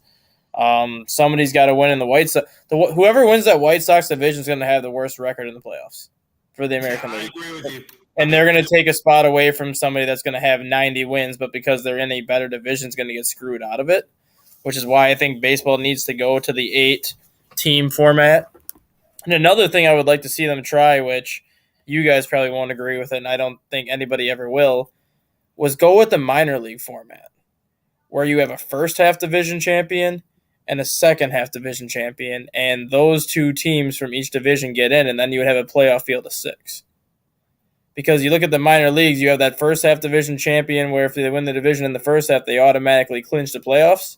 D: Somebody's got to win in the White Sox. Whoever wins that White Sox division is going to have the worst record in the playoffs for the American League.
C: I agree with you.
D: And they're going to take a spot away from somebody that's going to have 90 wins, but because they're in a better division, is going to get screwed out of it, which is why I think baseball needs to go to the 8-team format. And another thing I would like to see them try, which you guys probably won't agree with it, and I don't think anybody ever will, was go with the minor league format, where you have a first-half division champion and a second-half division champion, and those 2 teams from each division get in, and then you would have a playoff field of 6. Because you look at the minor leagues, you have that first-half division champion where if they win the division in the first half, they automatically clinch the playoffs.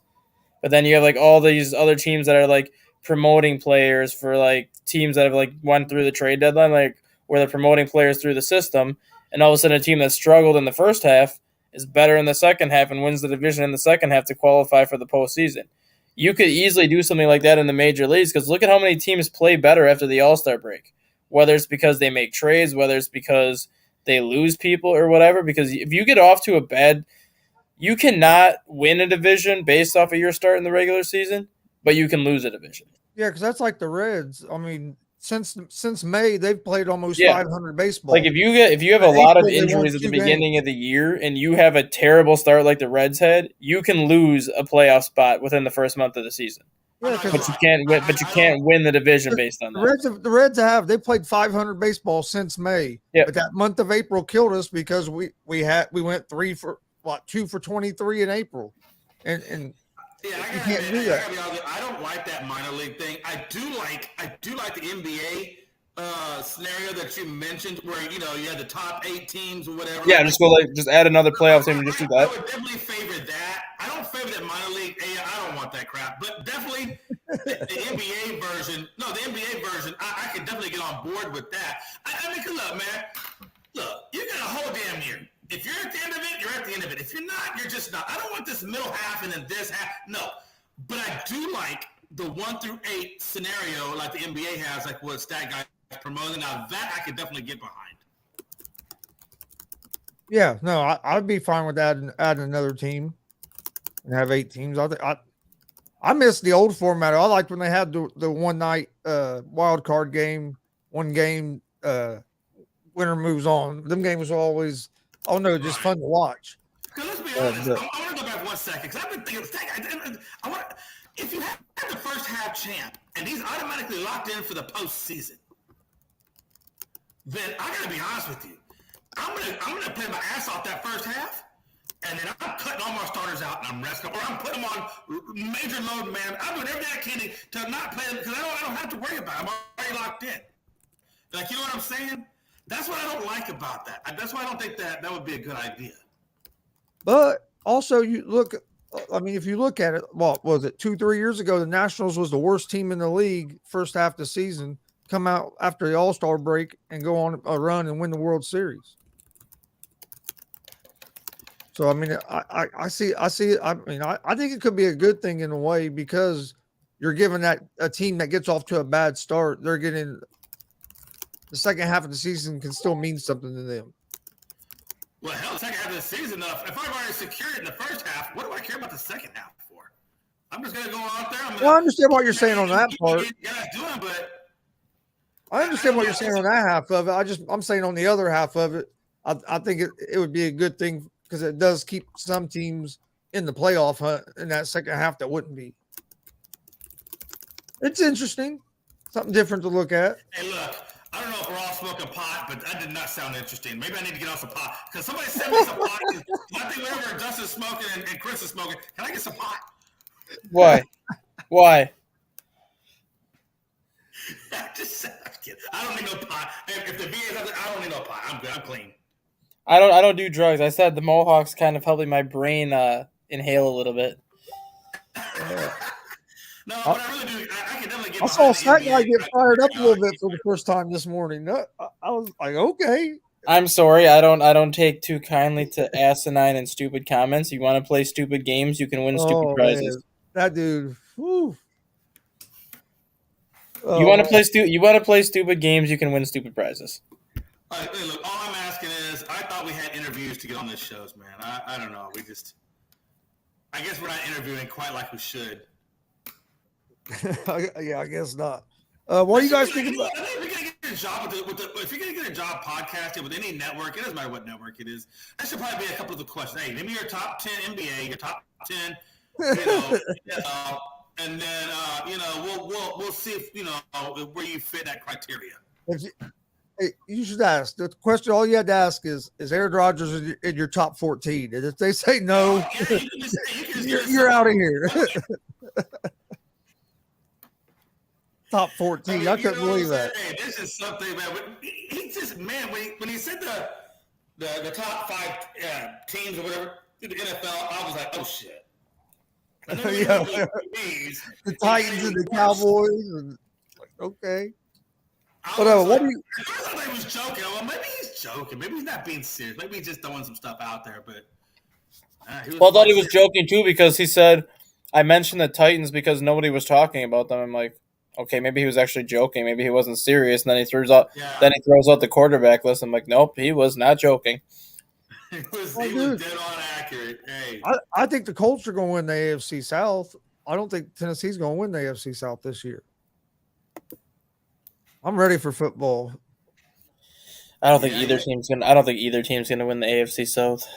D: But then you have all these other teams that are promoting players for teams that have went through the trade deadline, where they're promoting players through the system, and all of a sudden a team that struggled in the first half is better in the second half and wins the division in the second half to qualify for the postseason. You could easily do something like that in the major leagues, because look at how many teams play better after the All-Star break, whether it's because they make trades, whether it's because they lose people or whatever, because if you get off to a bad – you cannot win a division based off of your start in the regular season, but you can lose a division.
B: Yeah, because that's like the Reds. I mean – Since May, they've played almost 500 baseball.
D: If you have a lot of injuries at the beginning of the year and you have a terrible start like the Reds had, you can lose a playoff spot within the first month of the season.
B: Yeah,
C: not
B: 'cause
C: gonna
D: But you
C: lie.
D: can't win. But you can't win the division based on that.
B: The Reds have they played 500 baseball since May.
D: Yep.
B: But that month of April killed us because we went 2 for 23 in April, and
C: Yeah, I
B: you
C: gotta
B: can't
C: admit,
B: do
C: I
B: that.
C: gotta be honest. I don't like that minor league thing. I do like the NBA scenario that you mentioned, where you had the top 8 teams or whatever.
D: Yeah, just add another playoff team and just do
C: I
D: that.
C: would definitely favor that. I don't favor that minor league. I don't want that crap. But definitely the NBA version. No, the NBA version. I could definitely get on board with that. I mean, look, man. Look, you got a whole damn year. If you're at the end of it, you're at the end of it. If you're not, you're just not. I don't want this middle half and then this half. No. But I do like the 1 through 8 scenario like the NBA has, like what Stat Guy is promoting. Now, that I could definitely get behind.
B: Yeah, no, I'd be fine with adding another team and have 8 teams. I miss the old format. I liked when they had the one night wild card game, one game winner moves on. Them games were always just fun to watch.
C: Because let's be honest, I want to go back 1 second because I've been thinking. If you have the first half champ and he's automatically locked in for the postseason, then I got to be honest with you. I'm gonna play my ass off that first half, and then I'm cutting all my starters out and I'm resting, or I'm putting them on major load man. I'm doing everything I can to not play them because I don't have to worry about it. I'm already locked in. Like, you know what I'm saying? That's what I don't like about that. That's why I don't think that would be a good idea.
B: But also, you look. I mean, if you look at it, what was it 2-3 years ago? The Nationals was the worst team in the league first half of the season. Come out after the All-Star break and go on a run and win the World Series. So I mean, I see. I mean, I think it could be a good thing in a way because you're giving that a team that gets off to a bad start, they're getting the second half of the season can still mean something to them.
C: Well, hell, the second half of the season, if I've already secured it in the first half, what do I care about the second half for? I'm just gonna go out there.
B: Well, I understand what you're saying on that part.
C: But
B: I understand what you're saying on that half of it. I'm saying on the other half of it, I think it would be a good thing because it does keep some teams in the playoff hunt in that second half that wouldn't be. It's interesting, something different to look at.
C: Hey, look, I don't know if we're all smoking pot, but that did not sound interesting. Maybe I need to get off some pot because somebody sent me some pot. I think whenever Dustin's smoking and Chris is smoking, can I get some pot?
D: Why? Why?
C: I don't need no pot. If the VA doesn't, I don't need no pot. I'm good. I'm clean.
D: I don't do drugs. I said the Mohawks kind of helping my brain inhale a little bit.
C: No, but I really do. I can definitely get.
B: I saw Stat Guy get fired up a little bit for the first time this morning. I was like, okay.
D: I'm sorry, I don't take too kindly to asinine and stupid comments. You want to play stupid games, you can win stupid prizes.
B: Man. That dude. Whew.
D: You want to play stupid games, you can win stupid prizes.
C: All right, look, all I'm asking is, I thought we had interviews to get on this shows, man. I don't know. I guess we're not interviewing quite like we should.
B: Yeah, I guess not. What do you guys think about?
C: If you're gonna get a job if you're gonna get a job podcasting with any network, it doesn't matter what network it is. That should probably be a couple of the questions. Hey, give me your top 10 NBA, your top 10, and then we'll see if where you fit that criteria.
B: You should ask the question. All you had to ask is Aaron Rodgers in your top 14? And if they say no, you're out of here. Top 14. I couldn't believe that.
C: Hey, this is something, man. He just, man, when he said the top 5 teams or whatever in the NFL, I was like, oh shit.
B: The Titans and the Cowboys, and like, okay. What do you?
C: I thought he was joking. Well, maybe he's joking. Maybe he's not being serious. Maybe he's just throwing some stuff out there. But
D: I thought he was joking too because he said, "I mentioned the Titans because nobody was talking about them." I'm like, okay, maybe he was actually joking. Maybe he wasn't serious. And then he throws out the quarterback list. I'm like, nope, he was not joking.
C: He was dead on accurate. Hey,
B: I think the Colts are going to win the AFC South. I don't think Tennessee's going to win the AFC South this year. I'm ready for football.
D: I don't think either team's gonna win the AFC South.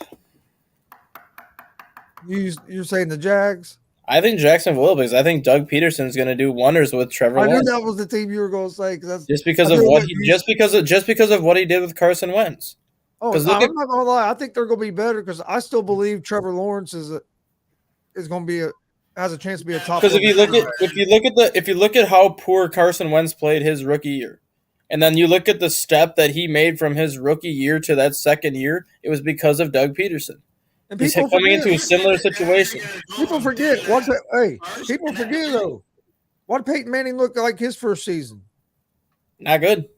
B: You're saying the Jags?
D: I think Jacksonville will because I think Doug Peterson's going to do wonders with Trevor
B: I knew
D: Lawrence.
B: that was the team you were going to say
D: Just because of what he did with Carson Wentz.
B: Oh, I'm not going to lie. I think they're going to be better because I still believe Trevor Lawrence is going to be has a chance to be a top.
D: Because if you look at how poor Carson Wentz played his rookie year, and then you look at the step that he made from his rookie year to that second year, it was because of Doug Peterson.
B: And
D: he's coming into a similar situation.
B: People forget. People forget though. What did Peyton Manning look like his first season?
D: Not good.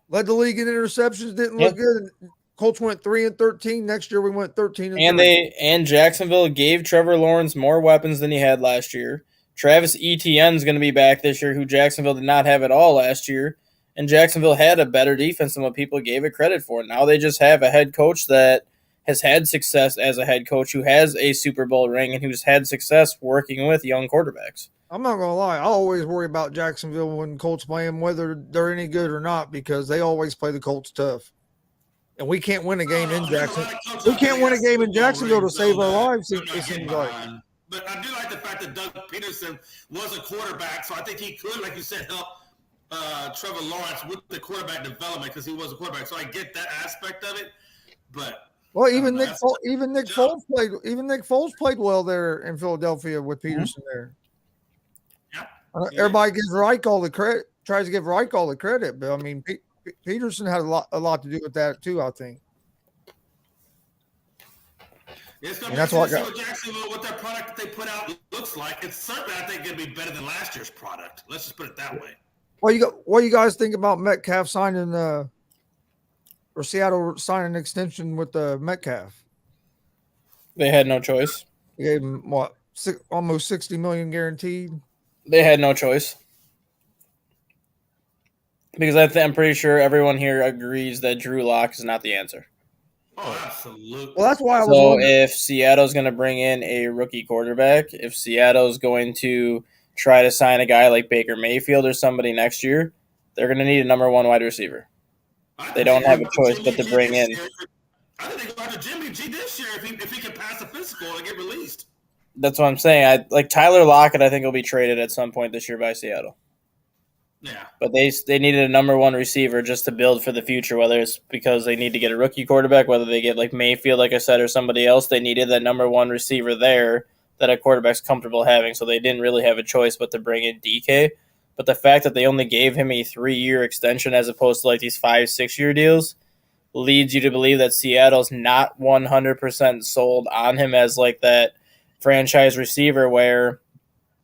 B: Led the league in interceptions. Didn't look good. Colts went 3-13. Next year we went 13-13.
D: And Jacksonville gave Trevor Lawrence more weapons than he had last year. Travis Etienne's going to be back this year, who Jacksonville did not have at all last year. And Jacksonville had a better defense than what people gave it credit for. Now they just have a head coach that has had success as a head coach, who has a Super Bowl ring, and who's had success working with young quarterbacks.
B: I'm not going to lie. I always worry about Jacksonville when Colts play them, whether they're any good or not, because they always play the Colts tough. And we can't win a game in Jacksonville. We can't win a game in Jacksonville to save our lives, it seems like.
C: But I do like the fact that Doug Peterson was a quarterback, so I think he could, like you said, help Trevor Lawrence with the quarterback development because he was a quarterback. So I get that aspect of it, but
B: even Nick Foles played well there in Philadelphia with Peterson there. Yeah. Everybody gives Reich all the credit, tries to give Reich all the credit, but I mean Peterson had a lot to do with that too, I think.
C: It's going to be interesting to see what Jacksonville, what their product that they put out looks like. It's certainly, I think, going to be better than last year's product. Let's just put it that way.
B: What you guys think about Metcalf signing or Seattle signing an extension with Metcalf?
D: They had no choice.
B: They gave him almost $60 million guaranteed.
D: They had no choice. Because I'm pretty sure everyone here agrees that Drew Lock is not the answer.
C: Oh, absolutely.
B: Well, that's why I was
D: wondering. If Seattle's going to bring in a rookie quarterback, if Seattle's going to try to sign a guy like Baker Mayfield or somebody next year, they're going to need a number one wide receiver. They don't have a choice but to bring in.
C: I think they go after Jimmy G this year if he can pass the physical and get released.
D: That's what I'm saying. Like Tyler Lockett, I think will be traded at some point this year by Seattle.
C: Yeah.
D: But they needed a number one receiver just to build for the future, whether it's because they need to get a rookie quarterback, whether they get like Mayfield, like I said, or somebody else. They needed that number one receiver there that a quarterback's comfortable having, so they didn't really have a choice but to bring in DK. But the fact that they only gave him a 3-year extension as opposed to like these 5-6-year deals leads you to believe that Seattle's not 100% sold on him as like that franchise receiver where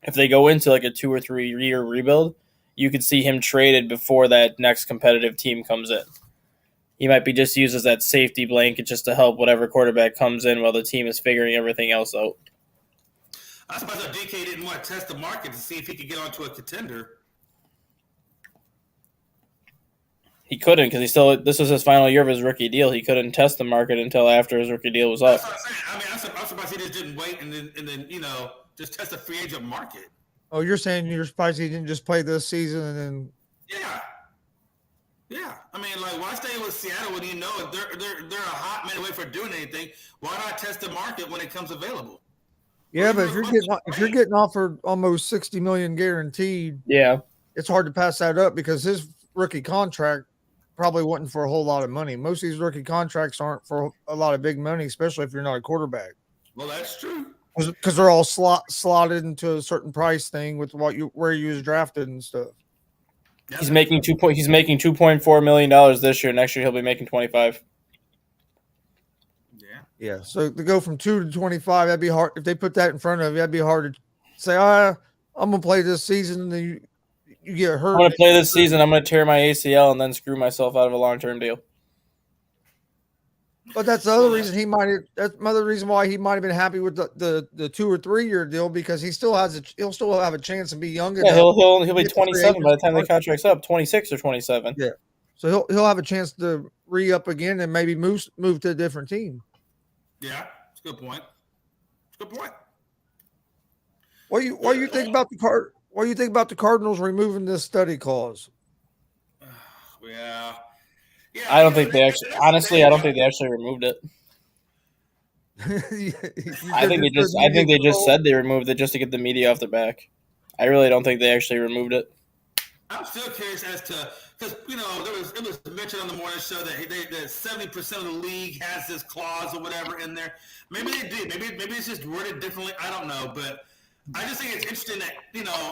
D: if they go into like a 2 or 3 year rebuild, you could see him traded before that next competitive team comes in. He might be just used as that safety blanket just to help whatever quarterback comes in while the team is figuring everything else out.
C: I suppose DK didn't want to test the market to see if he could get onto a contender.
D: He couldn't because this was his final year of his rookie deal. He couldn't test the market until after his rookie deal was up.
C: That's what I'm saying. I'm surprised he just didn't wait and then just test the free agent market.
B: Oh, you're saying you're surprised he didn't just play this season and then?
C: Yeah. I mean, like, why stay with Seattle when you know they're a hot minute away for doing anything? Why not test the market when it comes available?
B: Yeah, but if you're getting offered almost $60 million guaranteed,
D: yeah,
B: it's hard to pass that up because his rookie contract probably wasn't for a whole lot of money. Most of these rookie contracts aren't for a lot of big money, especially if you're not a quarterback.
C: Well, that's true.
B: Because they're all slotted into a certain price thing with where you was drafted and stuff.
D: He's making $2.4 million this year. Next year he'll be making 25.
B: Yeah. So to go from 2 to 25, that'd be hard. If they put that in front of you, that'd be hard to say. I'm gonna play this season, and then you get hurt.
D: I'm gonna play this season. I'm gonna tear my ACL and then screw myself out of a long-term deal.
B: But that's the other reason that's another reason why he might have been happy with the 2 or 3 year deal because he'll still have a chance to be young enough.
D: Yeah, he'll be 27 by the time the contract's up, 26 or 27.
B: Yeah. So he'll have a chance to re-up again and maybe move to a different team.
C: Yeah, it's a good point.
B: What do you think about the Cardinals removing this study clause?
C: Yeah.
D: I don't think they actually. Honestly, I don't think they actually removed it. I think they just said they removed it just to get the media off their back. I really don't think they actually removed it.
C: I'm still curious as to because it was mentioned on the morning show that that 70% of the league has this clause or whatever in there. Maybe they did. Maybe it's just worded differently. I don't know, but I just think it's interesting that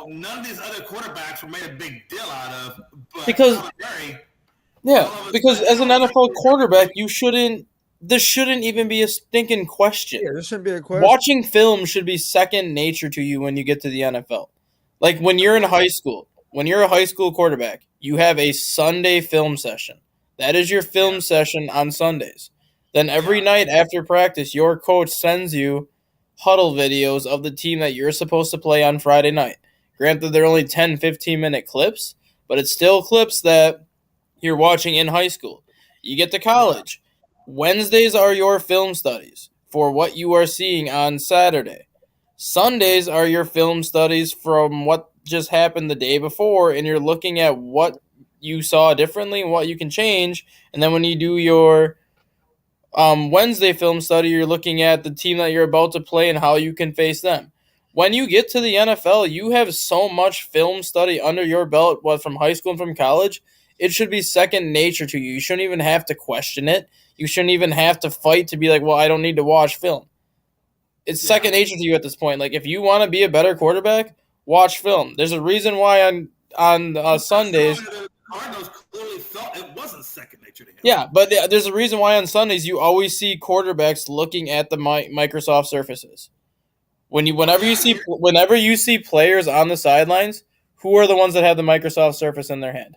C: none of these other quarterbacks were made a big deal out of. But
D: because as an NFL quarterback, this shouldn't even be a stinking question.
B: Yeah, this shouldn't be a question.
D: Watching film should be second nature to you when you get to the NFL. Like when you're in high school, when you're a high school quarterback, you have a Sunday film session. That is your film session on Sundays. Then every night after practice, your coach sends you huddle videos of the team that you're supposed to play on Friday night. Granted, they're only 10, 15-minute clips, but it's still clips that you're watching in high school. You get to college. Wednesdays are your film studies for what you are seeing on Saturday. Sundays are your film studies from what just happened the day before, and you're looking at what you saw differently and what you can change. And then when you do your Wednesday film study, you're looking at the team that you're about to play and how you can face them. When you get to the NFL, you have so much film study under your belt, from high school and from college. It should be second nature to you. You shouldn't even have to question it. You shouldn't even have to fight to be like, well, I don't need to watch film. It's second nature to you at this point. Like, if you want to be a better quarterback, watch film. There's a reason why on Sundays.
C: The Cardinals clearly felt it wasn't second nature to him.
D: Yeah, but there's a reason why on Sundays you always see quarterbacks looking at the Microsoft Surfaces. Whenever you see players on the sidelines, who are the ones that have the Microsoft Surface in their hand?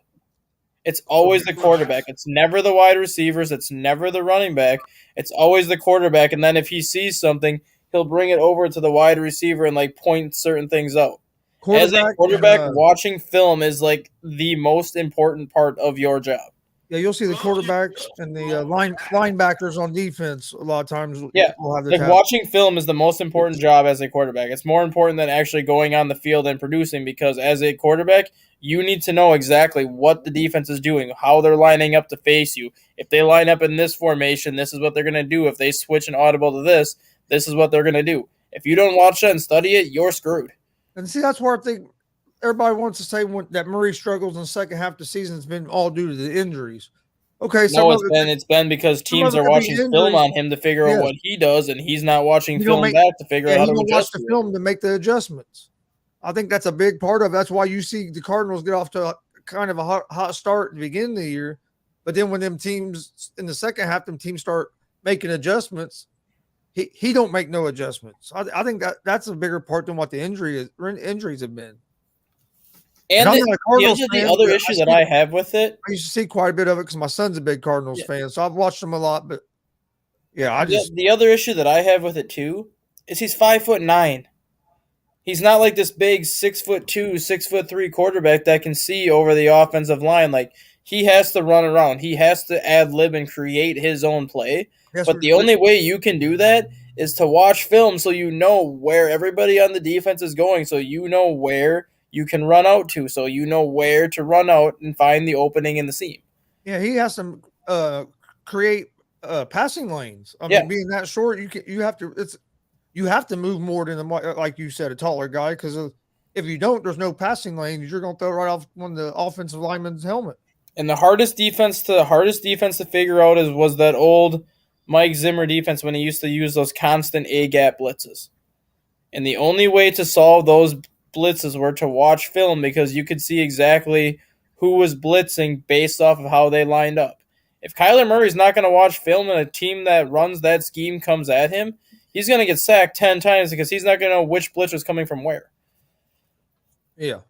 D: It's always the quarterback. It's never the wide receivers. It's never the running back. It's always the quarterback. And then if he sees something, he'll bring it over to the wide receiver and point certain things out. As a quarterback, watching film is the most important part of your job.
B: Yeah, you'll see the quarterbacks and the linebackers on defense a lot of times.
D: Yeah, watching film is the most important job as a quarterback. It's more important than actually going on the field and producing, because as a quarterback, you need to know exactly what the defense is doing, how they're lining up to face you. If they line up in this formation, this is what they're going to do. If they switch an audible to this is what they're going to do. If you don't watch that and study it, you're screwed.
B: And see, that's where I think everybody wants to say that Murray struggles in the second half of the season has been all due to the injuries. Okay, so
D: it's been because teams are watching film on him to figure out what he does, and he's not watching film back to figure out how to adjust
B: the film to make the adjustments. I think that's a big part of it. That's why you see the Cardinals get off to kind of a hot start at the beginning of the year, but then when them teams in the second half, them teams start making adjustments, he don't make no adjustments. I think that's a bigger part than what the injuries have been.
D: And the other issue that I have with it,
B: I used to see quite a bit of it because my son's a big Cardinals fan, so I've watched them a lot. But
D: the other issue that I have with it too is he's 5'9". He's not like this big 6'2", 6'3" quarterback that can see over the offensive line. He has to run around. He has to ad lib and create his own play. But the only way you can do that is to watch film, so you know where everybody on the defense is going, so you know where you can run out to, so you know where to run out and find the opening in the seam.
B: Yeah, he has to create passing lanes. I mean, being that short, you have to move more than like you said, a taller guy, because if you don't, there's no passing lanes. You're going to throw right off one of the offensive lineman's helmet.
D: And the hardest defense to figure out was that old Mike Zimmer defense when he used to use those constant A-gap blitzes. And the only way to solve those blitzes were to watch film, because you could see exactly who was blitzing based off of how they lined up. If Kyler Murray's not going to watch film and a team that runs that scheme comes at him, he's going to get sacked 10 times because he's not going to know which blitz is coming from where.
B: Yeah.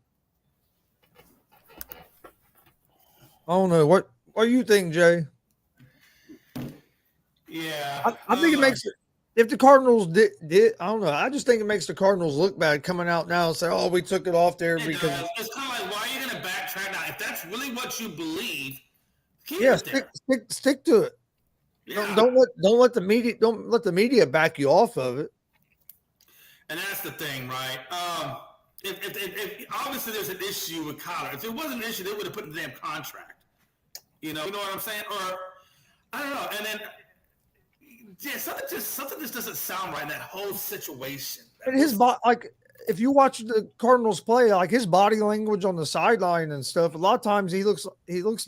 B: I don't know. What do you think, Jay?
C: Yeah.
B: I think it makes it. If the Cardinals did, I don't know. I just think it makes the Cardinals look bad coming out now and say, "Oh, we took it off there because."
C: It's kind of like, why are you going to backtrack now? If that's really what you believe,
B: stick to it. Yeah. Don't let the media back you off of it.
C: And that's the thing, right? If obviously there's an issue with Kyler. If it wasn't an issue, they would have put in the damn contract. You know what I'm saying? Or I don't know. And then Yeah, something just doesn't sound right in that whole situation.
B: And his body, like if you watch the Cardinals play, like his body language on the sideline and stuff, a lot of times he looks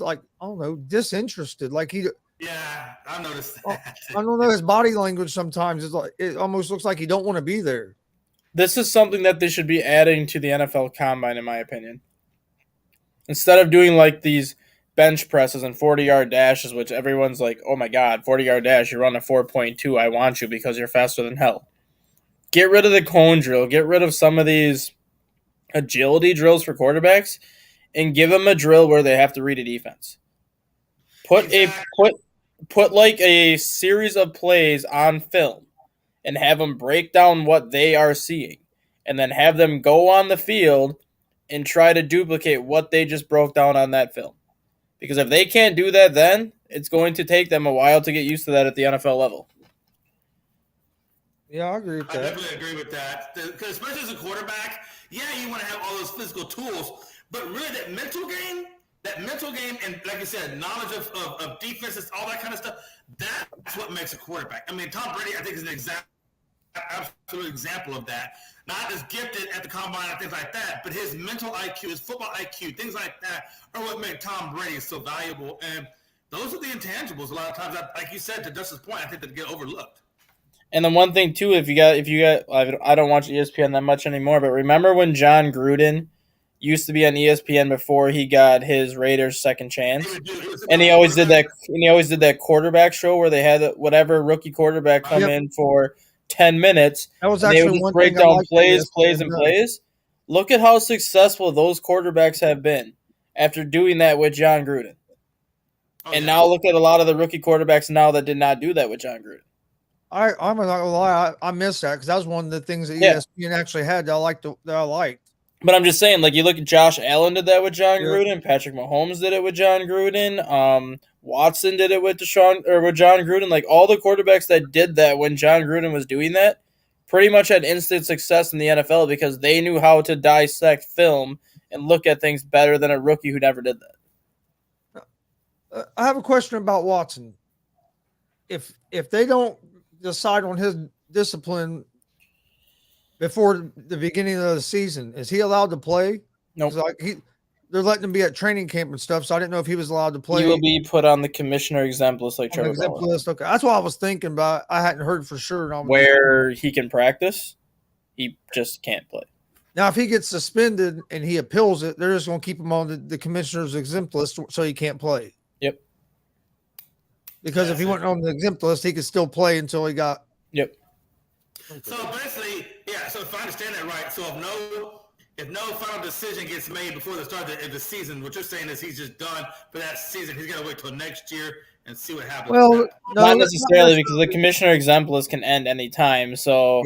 B: like, I don't know, disinterested. Like
C: Yeah, I noticed
B: I
C: that.
B: don't know, his body language sometimes is like it almost looks like he don't want to be there.
D: This is something that they should be adding to the NFL Combine, in my opinion. Instead of doing like these bench presses and 40-yard dashes, which everyone's like, oh my God, 40-yard dash, you run a 4.2, I want you because you're faster than hell. Get rid of the cone drill. Get rid of some of these agility drills for quarterbacks and give them a drill where they have to read a defense. Put like a series of plays on film and have them break down what they are seeing and then have them go on the field and try to duplicate what they just broke down on that film. Because if they can't do that, then it's going to take them a while to get used to that at the NFL level.
B: Yeah, I agree with that.
C: I definitely agree with that. Because especially as a quarterback, yeah, you want to have all those physical tools, but really that mental game, and like you said, knowledge of defenses, all that kind of stuff, that's what makes a quarterback. I mean, Tom Brady, I think, is an absolute example of that. Not as gifted at the combine and things like that, but his mental IQ, his football IQ, things like that are what make Tom Brady so valuable. And those are the intangibles a lot of times, like you said, to Dustin's point, I think that get overlooked.
D: And then one thing too, if you got, I don't watch ESPN that much anymore, but remember when John Gruden used to be on ESPN before he got his Raiders second chance, and he always did that. And he always did that quarterback show where they had whatever rookie quarterback come in for 10 minutes.
B: That was
D: and they
B: actually
D: would just
B: one
D: break
B: thing I
D: down
B: liked
D: plays. Look at how successful those quarterbacks have been after doing that with John Gruden. And now look at a lot of the rookie quarterbacks now that did not do that with John Gruden.
B: I'm not gonna lie, I missed that because that was one of the things that ESPN actually had that I liked.
D: But I'm just saying, like, you look at Josh Allen did that with John Gruden, Patrick Mahomes did it with John Gruden, Watson did it with John Gruden. Like, all the quarterbacks that did that when John Gruden was doing that pretty much had instant success in the NFL because they knew how to dissect film and look at things better than a rookie who never did that.
B: I have a question about Watson. If they don't decide on his discipline before the beginning of the season, is he allowed to play?
D: No. Nope.
B: Like they're letting him be at training camp and stuff, so I didn't know if he was allowed to play.
D: He will be put on the commissioner exempt list like Trevor Bauer.
B: Okay, that's what I was thinking, but I hadn't heard for sure.
D: Where he can practice, he just can't play.
B: Now, if he gets suspended and he appeals it, they're just going to keep him on the commissioner's exempt list so he can't play.
D: Yep.
B: Because if he went on the exempt list, he could still play until he got.
D: Yep.
B: Okay.
C: So basically, yeah. So if I understand that right, so if no final decision gets made before the start of the season, what you're saying is he's just done for that season. He's got to wait till next year and see what happens.
B: Well,
D: not necessarily because the commissioner exempt list can end any time. So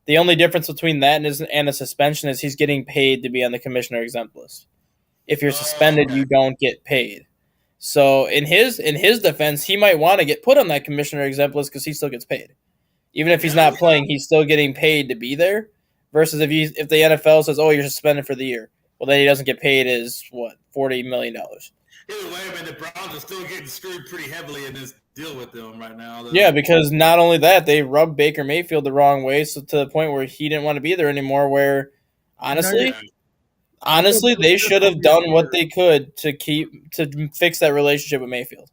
D: the only difference between that and a suspension is he's getting paid to be on the commissioner exempt list. If you're suspended, you don't get paid. So in his defense, he might want to get put on that commissioner exempt list because he still gets paid. Even if he's not playing, he's still getting paid to be there. Versus if the NFL says, "Oh, you're suspended for the year," well, then he doesn't get paid as $40 million.
C: Either way, man, the Browns are still getting screwed pretty heavily in this deal with them right now.
D: Yeah, because not only that, they rubbed Baker Mayfield the wrong way, so to the point where he didn't want to be there anymore. Where honestly, they should have done what they could to fix that relationship with Mayfield,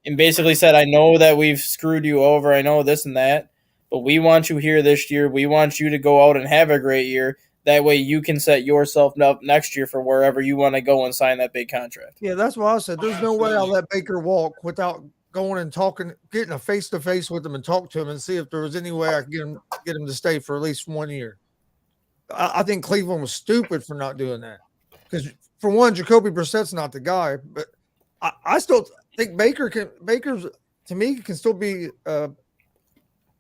D: and basically said, "I know that we've screwed you over. I know this and that, but we want you here this year. We want you to go out and have a great year. That way you can set yourself up next year for wherever you want to go and sign that big contract."
B: Yeah, that's what I said. There's no way I'll let Baker walk without going and talking, getting a face-to-face with him and talk to him and see if there was any way I could get him to stay for at least 1 year. I think Cleveland was stupid for not doing that. Because, for one, Jacoby Brissett's not the guy. But I still think Baker's, to me, can still be an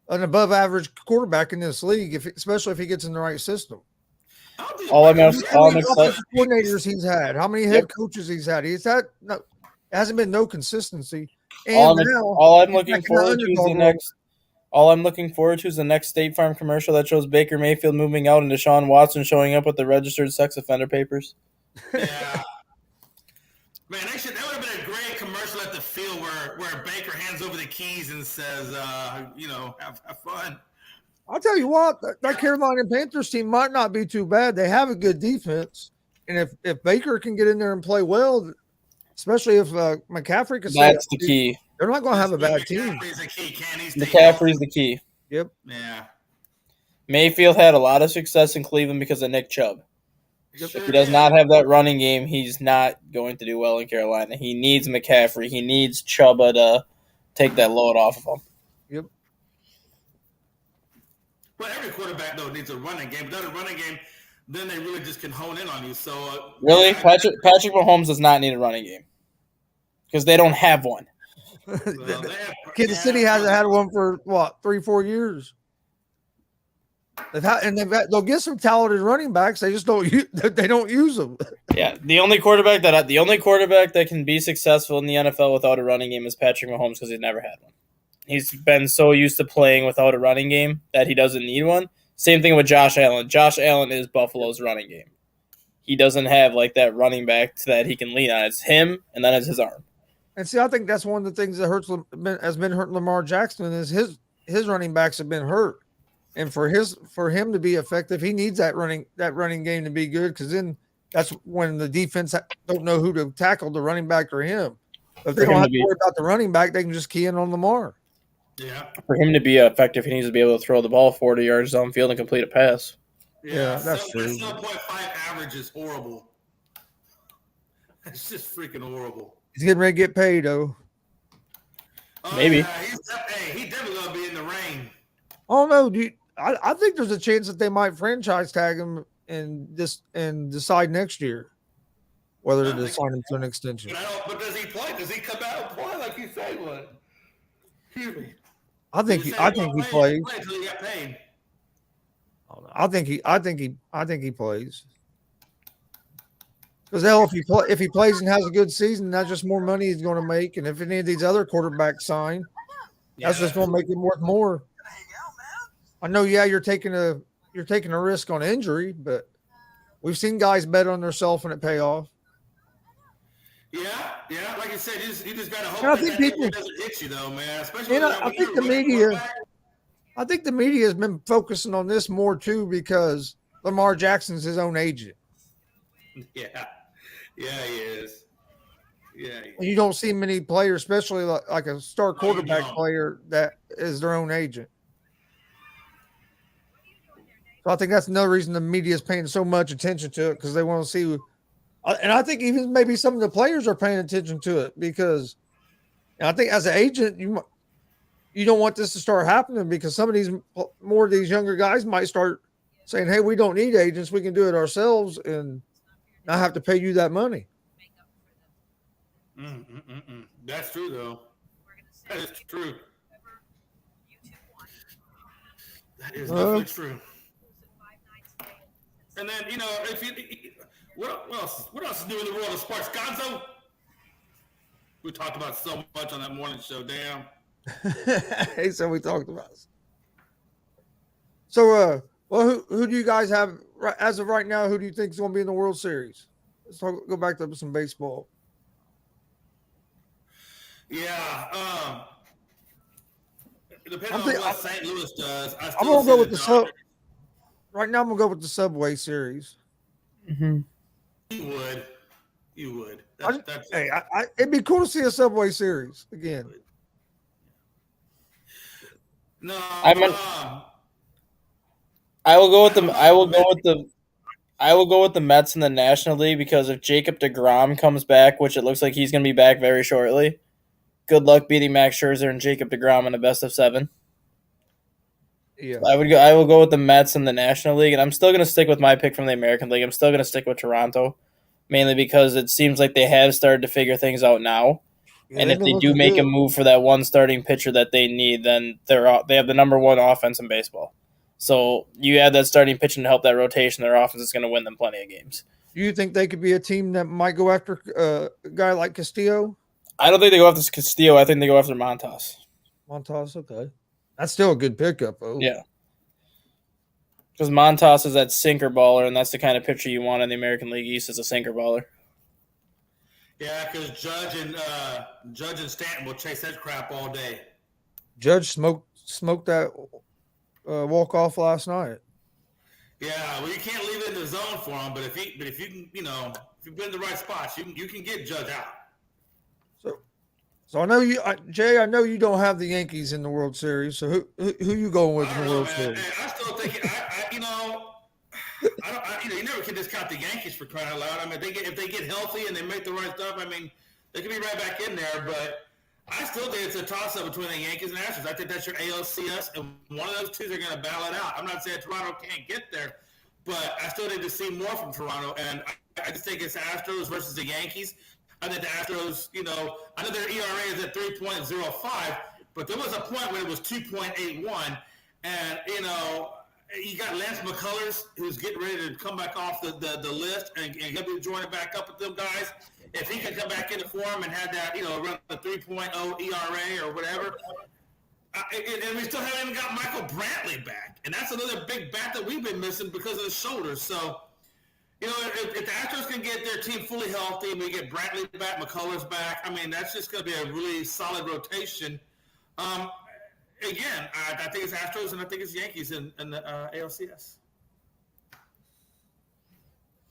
B: above-average quarterback in this league, especially if he gets in the right system.
D: All I'm
B: coordinators he's had, how many head coaches he's had. It hasn't been no consistency. And
D: all I'm looking forward to is the next State Farm commercial that shows Baker Mayfield moving out and Deshaun Watson showing up with the registered sex offender papers.
C: Yeah. Man, that would have been a great commercial at the field where Baker hands over the keys and says, have fun.
B: I'll tell you what, that Carolina Panthers team might not be too bad. They have a good defense. And if Baker can get in there and play well, especially if McCaffrey can stay,
D: That's the key.
B: they're not going to have a bad team.
C: McCaffrey's the key.
D: McCaffrey's the key.
B: Yep.
C: Yeah.
D: Mayfield had a lot of success in Cleveland because of Nick Chubb.
C: Sure
D: If he does not have that running game, he's not going to do well in Carolina. He needs McCaffrey. He needs Chuba to take that load off of him.
B: Yep.
C: Well, every quarterback, though, needs a running game. Without a running game, then they really just can hone in on you. So
D: Really? Patrick Mahomes does not need a running game because they don't have one.
B: Kansas City hasn't had one for, 3-4 years. They'll get some talented running backs. They just don't use them.
D: Yeah, the only quarterback that can be successful in the NFL without a running game is Patrick Mahomes because he's never had one. He's been so used to playing without a running game that he doesn't need one. Same thing with Josh Allen. Josh Allen is Buffalo's running game. He doesn't have like that running back that he can lean on. It's him, and then it's his arm.
B: And see, I think that's one of the things that has been hurting Lamar Jackson is his running backs have been hurt. And for him to be effective, he needs that running game to be good because then that's when the defense don't know who to tackle, the running back or him. But if they don't have to worry about the running back, they can just key in on Lamar.
C: Yeah.
D: For him to be effective, he needs to be able to throw the ball 40 yards downfield and complete a pass.
B: Yeah, that's true.
C: 7.5 average is horrible. It's just freaking horrible.
B: He's getting ready to get paid, though.
D: Maybe.
C: Yeah, he's definitely going to be in the rain.
B: Oh, no, dude. I think there's a chance that they might franchise tag him and decide next year whether to sign him to an extension.
C: But does he play? Does he come out and play like you say he would? Excuse me.
B: I think he plays.
C: Until he got paid.
B: I think he plays. Because hell, if he plays and has a good season, that's just more money he's going to make. And if any of these other quarterbacks sign, that's just going to make him worth more. I know, you're taking a risk on injury, but we've seen guys bet on themselves and it pay off.
C: Yeah, like you said, you just got to hope
B: that
C: it doesn't hit you, though, man. Especially
B: I think the media has been focusing on this more too because Lamar Jackson's his own agent.
C: Yeah, he is. Yeah,
B: you don't see many players, especially like a star quarterback player, that is their own agent. So I think that's another reason the media is paying so much attention to it because they want to see. And I think even maybe some of the players are paying attention to it because I think as an agent, you don't want this to start happening because some of more of these younger guys might start saying, hey, we don't need agents. We can do it ourselves and not have to pay you that money.
C: That's true, though. That is true. That is definitely true. And then, what else is new in the world of sports? Gonzo? We talked about so much on that morning show, damn.
B: He said we talked about it. So, who do you guys have, as of right now, who do you think is going to be in the World Series? Let's go back to some baseball.
C: Yeah, depending on what St. Louis does,
B: I'm going to go with the right now, I'm going to go with the Subway Series.
D: Mm-hmm.
C: You would.
B: It'd be cool to see a Subway Series again.
C: No,
D: I will go with them. I will go with the Mets in the National League because if Jacob deGrom comes back, which it looks like he's going to be back very shortly, good luck beating Max Scherzer and Jacob deGrom in a best of 7.
B: Yeah,
D: I will go with the Mets in the National League, and I'm still going to stick with my pick from the American League. I'm still going to stick with Toronto, mainly because it seems like they have started to figure things out now. Yeah, and if they do make a move for that one starting pitcher that they need, then they have the number 1 offense in baseball. So you add that starting pitching to help that rotation, their offense is going to win them plenty of games.
B: Do you think they could be a team that might go after a guy like Castillo?
D: I don't think they go after Castillo. I think they go after Montas.
B: Montas, okay. That's still a good pickup, though.
D: Yeah. Because Montas is that sinker baller, and that's the kind of pitcher you want in the American League East as a sinker baller.
C: Yeah, because Judge and Stanton will chase that crap all day.
B: Judge smoked that walk off last night.
C: Yeah, well, you can't leave it in the zone for him, but if you can, if you've been in the right spots, you can get Judge out.
B: So I know you, Jay. I know you don't have the Yankees in the World Series. So who you going with in the World Series?
C: Hey, I still think you never can discount the Yankees for crying out loud. I mean, if they get healthy and they make the right stuff, I mean, they can be right back in there. But I still think it's a toss-up between the Yankees and Astros. I think that's your ALCS, and one of those two are going to battle it out. I'm not saying Toronto can't get there, but I still need to see more from Toronto. And I just think it's Astros versus the Yankees. I think the Astros, I know their ERA is at 3.05, but there was a point where it was 2.81, and you got Lance McCullers, who's getting ready to come back off the list, and he'll be joining back up with them guys. If he can come back into form and have that, around the 3.0 ERA or whatever, and we still haven't even got Michael Brantley back, and that's another big bat that we've been missing because of the shoulders. So, if the Astros can get their team fully healthy and we get Brantley back, McCullers back, I mean, that's just going to be a really solid rotation. Again, I think it's Astros and I think it's Yankees in the ALCS.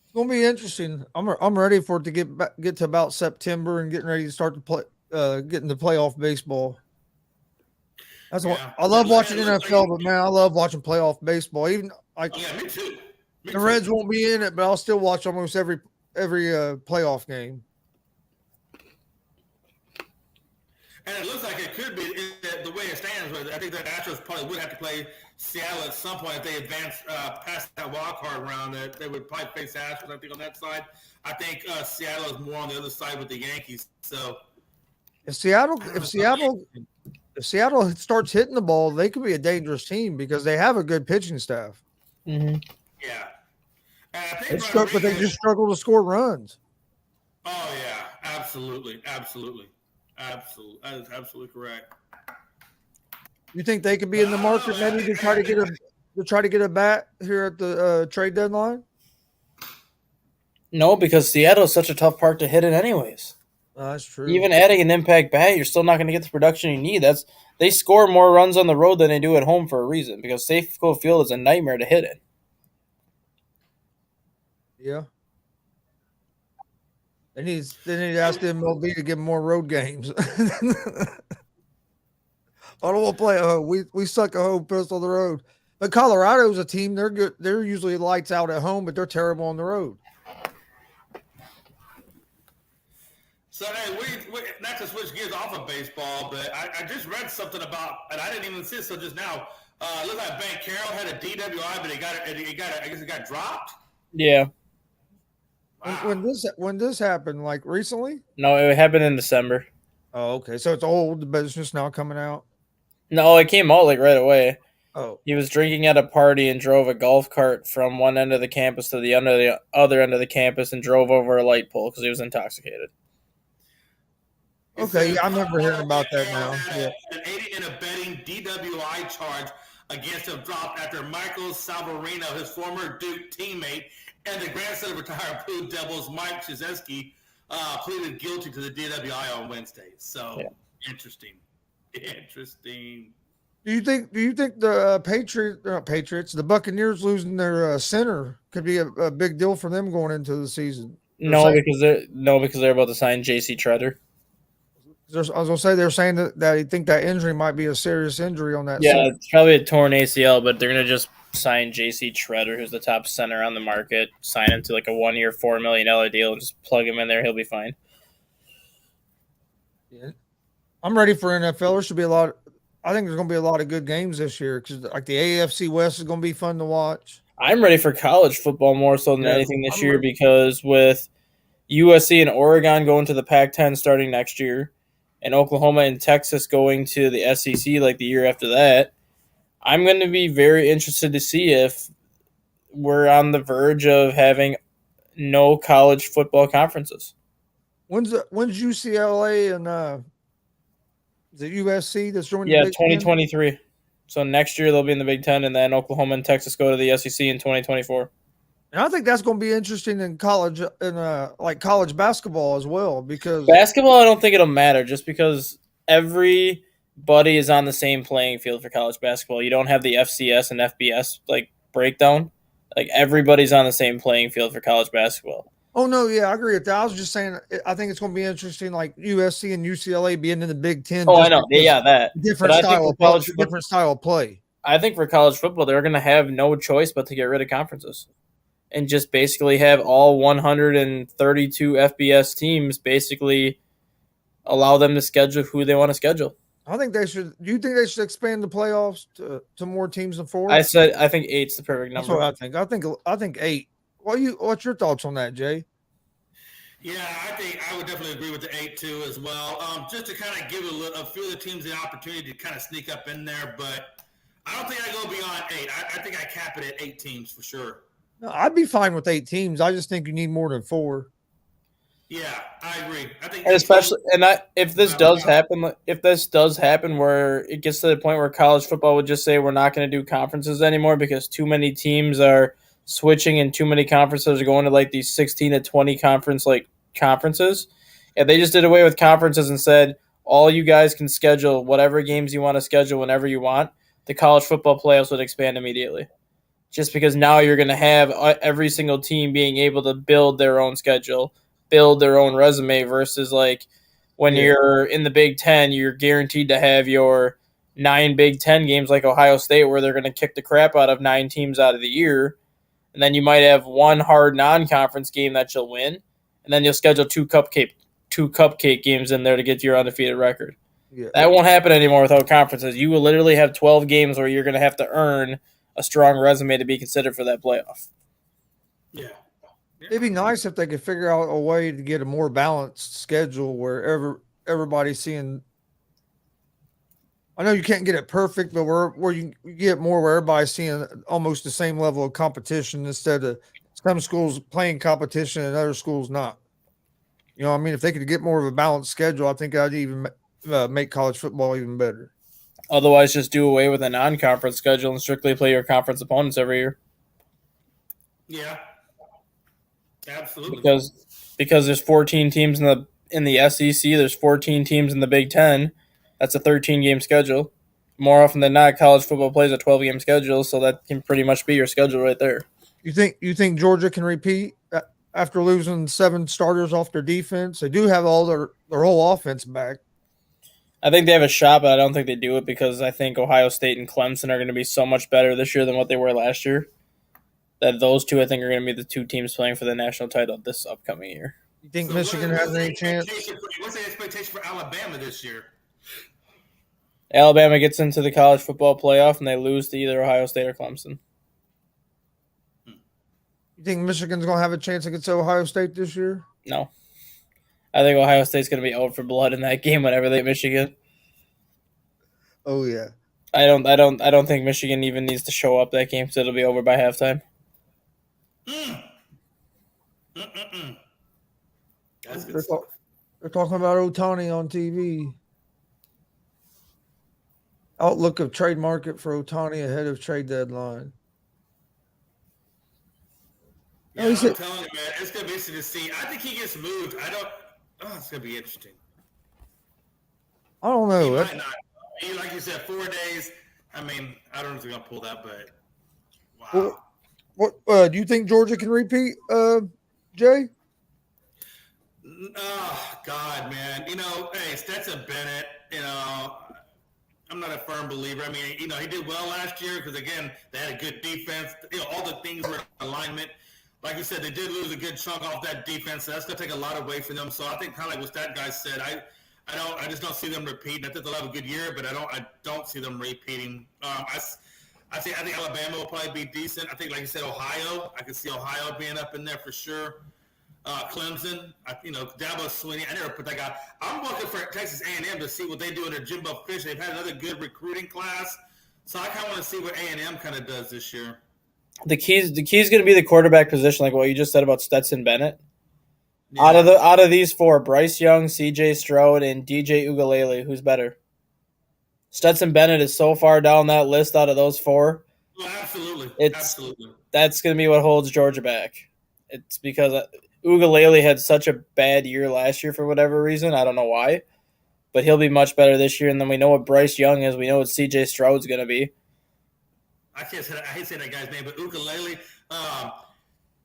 B: It's gonna be interesting. I'm ready for it to get to about September and getting ready to start to play, getting to playoff baseball. That's what I love watching NFL, but man, I love watching playoff baseball. Even
C: me too.
B: The Reds won't be in it, but I'll still watch almost every playoff game.
C: And it looks like it could be the way it stands. But I think that Astros probably would have to play Seattle at some point if they advance past that wild card round. That they would probably face Astros. I think on that side. I think Seattle is more on the other side with the Yankees. So
B: if Seattle starts hitting the ball, they could be a dangerous team because they have a good pitching staff.
D: Mm-hmm.
C: Yeah,
B: but they just struggle to score runs.
C: Oh yeah, absolutely. That is absolutely correct.
B: You think they could be in the market maybe to try to get a bat here at the trade deadline?
D: No, because Seattle is such a tough park to hit in anyways.
B: That's true.
D: Even adding an impact bat, you're still not going to get the production you need. They score more runs on the road than they do at home for a reason, because Safeco Field is a nightmare to hit in.
B: Yeah. They need to ask the MLB to give more road games. I don't want to play at home. We suck at home, put us on the road. But Colorado's a team. They're good. They're usually lights out at home, but they're terrible on the road.
C: So, hey, we not to switch gears off of baseball, but I just read something about, and I didn't even see it till just now. It looked like Ben Carroll had a DWI, but I guess it got dropped.
D: Yeah.
C: Wow.
B: When this happened, like recently?
D: No, it happened in December.
B: Oh, okay. So it's old, but it's just now coming out.
D: No, it came out like right away.
B: Oh.
D: He was drinking at a party and drove a golf cart from one end of the campus to the other end of the campus and drove over a light pole because he was intoxicated.
B: Okay, yeah, I remember hearing about that now. Yeah.
C: An aiding and abetting DWI charge against him dropped after Michael Salvarino, his former Duke teammate, and the grandson of retired Blue Devils Mike Krzyzewski pleaded guilty to the DWI on Wednesday. So interesting.
B: Do you think the Patriots, the Buccaneers losing their center could be a big deal for them going into the season?
D: No, because they're about to sign J.C. Treader.
B: I was gonna say they're saying that I think that injury might be a serious injury on that.
D: Yeah,
B: center.
D: it's probably a torn ACL, but they're gonna just sign J.C. Treader, who's the top center on the market. Sign him to like a 1-year, $4 million deal, and just plug him in there. He'll be fine.
B: Yeah, I'm ready for NFL. There should be a lot. I think there's going to be a lot of good games this year because like the AFC West is going to be fun to watch.
D: I'm ready for college football more so than anything this year because with USC and Oregon going to the Pac-10 starting next year, and Oklahoma and Texas going to the SEC like the year after that, I'm going to be very interested to see if we're on the verge of having no college football conferences.
B: When's UCLA and the USC that's joining?
D: Yeah,
B: the Big
D: 2023. So next year they'll be in the Big Ten, and then Oklahoma and Texas go to the SEC in 2024.
B: And I think that's going to be interesting in college, like college basketball as well, because
D: Basketball, I don't think it'll matter just because everybody is on the same playing field for college basketball. You don't have the FCS and FBS like breakdown. Like everybody's on the same playing field for college basketball.
B: oh no, yeah, I agree with that. I was just saying, I think it's going to be interesting, like USC and UCLA being in the Big Ten.
D: Oh, I
B: just
D: know,
B: because
D: yeah, that.
B: different
D: But I think
B: style
D: for
B: of play,
D: college football,
B: different style of play.
D: I think for college football, they're going to have no choice but to get rid of conferences and just basically have all 132 FBS teams basically allow them to schedule who they want to schedule.
B: I think they should. Do you think they should expand the playoffs to more teams than 4?
D: I think 8's the perfect
B: That's
D: number.
B: what I think 8. What's your thoughts on that, Jay?
C: Yeah, I think I would definitely agree with the 8 too as well. Just to kind of give a few of the teams the opportunity to kind of sneak up in there, but I don't think I go beyond 8. I think I cap it at 8 teams for sure.
B: No, I'd be fine with 8 teams. I just think you need more than 4.
C: Yeah, I agree. I think,
D: And especially, if this does happen, where it gets to the point where college football would just say we're not going to do conferences anymore because too many teams are switching and too many conferences are going to like these 16 to 20 conferences. If they just did away with conferences and said all you guys can schedule whatever games you want to schedule whenever you want, the college football playoffs would expand immediately. Just because now you're going to have every single team being able to build their own schedule, build their own resume versus like when you're in the Big Ten, you're guaranteed to have your 9 Big Ten games like Ohio State where they're going to kick the crap out of 9 teams out of the year. And then you might have one hard non-conference game that you'll win. And then you'll schedule two cupcake games in there to get your undefeated record.
B: Yeah.
D: That won't happen anymore without conferences. You will literally have 12 games where you're going to have to earn a strong resume to be considered for that playoff.
C: Yeah.
B: It'd be nice if they could figure out a way to get a more balanced schedule where everybody's seeing. I know you can't get it perfect, but where you get more where everybody's seeing almost the same level of competition instead of some schools playing competition and other schools not. You know what I mean? If they could get more of a balanced schedule, I think I'd even make college football even better.
D: Otherwise, just do away with a non-conference schedule and strictly play your conference opponents every year.
C: Yeah. Absolutely.
D: Because there's 14 teams in the SEC, there's 14 teams in the Big Ten. That's a 13-game schedule. More often than not, college football plays a 12-game schedule, so that can pretty much be your schedule right there.
B: You think Georgia can repeat after losing 7 starters off their defense? They do have all their whole offense back.
D: I think they have a shot, but I don't think they do it because I think Ohio State and Clemson are going to be so much better this year than what they were last year. That those two, I think, are going to be the 2 teams playing for the national title this upcoming year.
B: You think Michigan has any chance?
C: What's the expectation for Alabama this year?
D: Alabama gets into the college football playoff and they lose to either Ohio State or Clemson.
B: You think Michigan's going to have a chance against Ohio State this year?
D: No. I think Ohio State's going to be out for blood in that game whenever they Michigan.
B: Oh yeah.
D: I don't think Michigan even needs to show up that game, so it'll be over by halftime.
C: That's good
B: They're,
C: stuff.
B: they're talking about OHTANI on TV. Outlook of trade market for OHTANI ahead of trade deadline.
C: Yeah,
B: No,
C: I'm
B: he said-
C: telling you, man, it's gonna be interesting to see. I think he gets moved. It's gonna be interesting.
B: I don't
C: He
B: know.
C: might not. Like you said, 4 days. I mean, I don't know if they're gonna pull that, but wow.
B: What do you think Georgia can repeat, Jay?
C: Oh God, man. Hey, Stetson Bennett. I'm not a firm believer. I mean, he did well last year because again, they had a good defense. All the things were in alignment. Like you said, they did lose a good chunk off that defense, so that's gonna take a lot away from them. So I think kind of like what that guy said, I just don't see them repeating. I think they'll have a good year, but I don't see them repeating. I think Alabama will probably be decent. I think, like you said, Ohio. I can see Ohio being up in there for sure. Clemson, Dabo Swinney. I never put that guy. I'm looking for Texas A&M to see what they do in their Jimbo Fish. They've had another good recruiting class, so I kind of want to see what A&M kind of does this year.
D: The key's going to be the quarterback position, like what you just said about Stetson Bennett.
C: Yeah.
D: Out of these 4, Bryce Young, C.J. Stroud, and DJ Ugalele, who's better? Stetson Bennett is so far down that list out of those 4.
C: Oh, absolutely. Absolutely.
D: That's going to be what holds Georgia back. It's because Ugalele had such a bad year last year for whatever reason. I don't know why. But he'll be much better this year. And then we know what Bryce Young is. We know what C.J. Stroud's going to be.
C: I hate saying that guy's name, but Ukulele.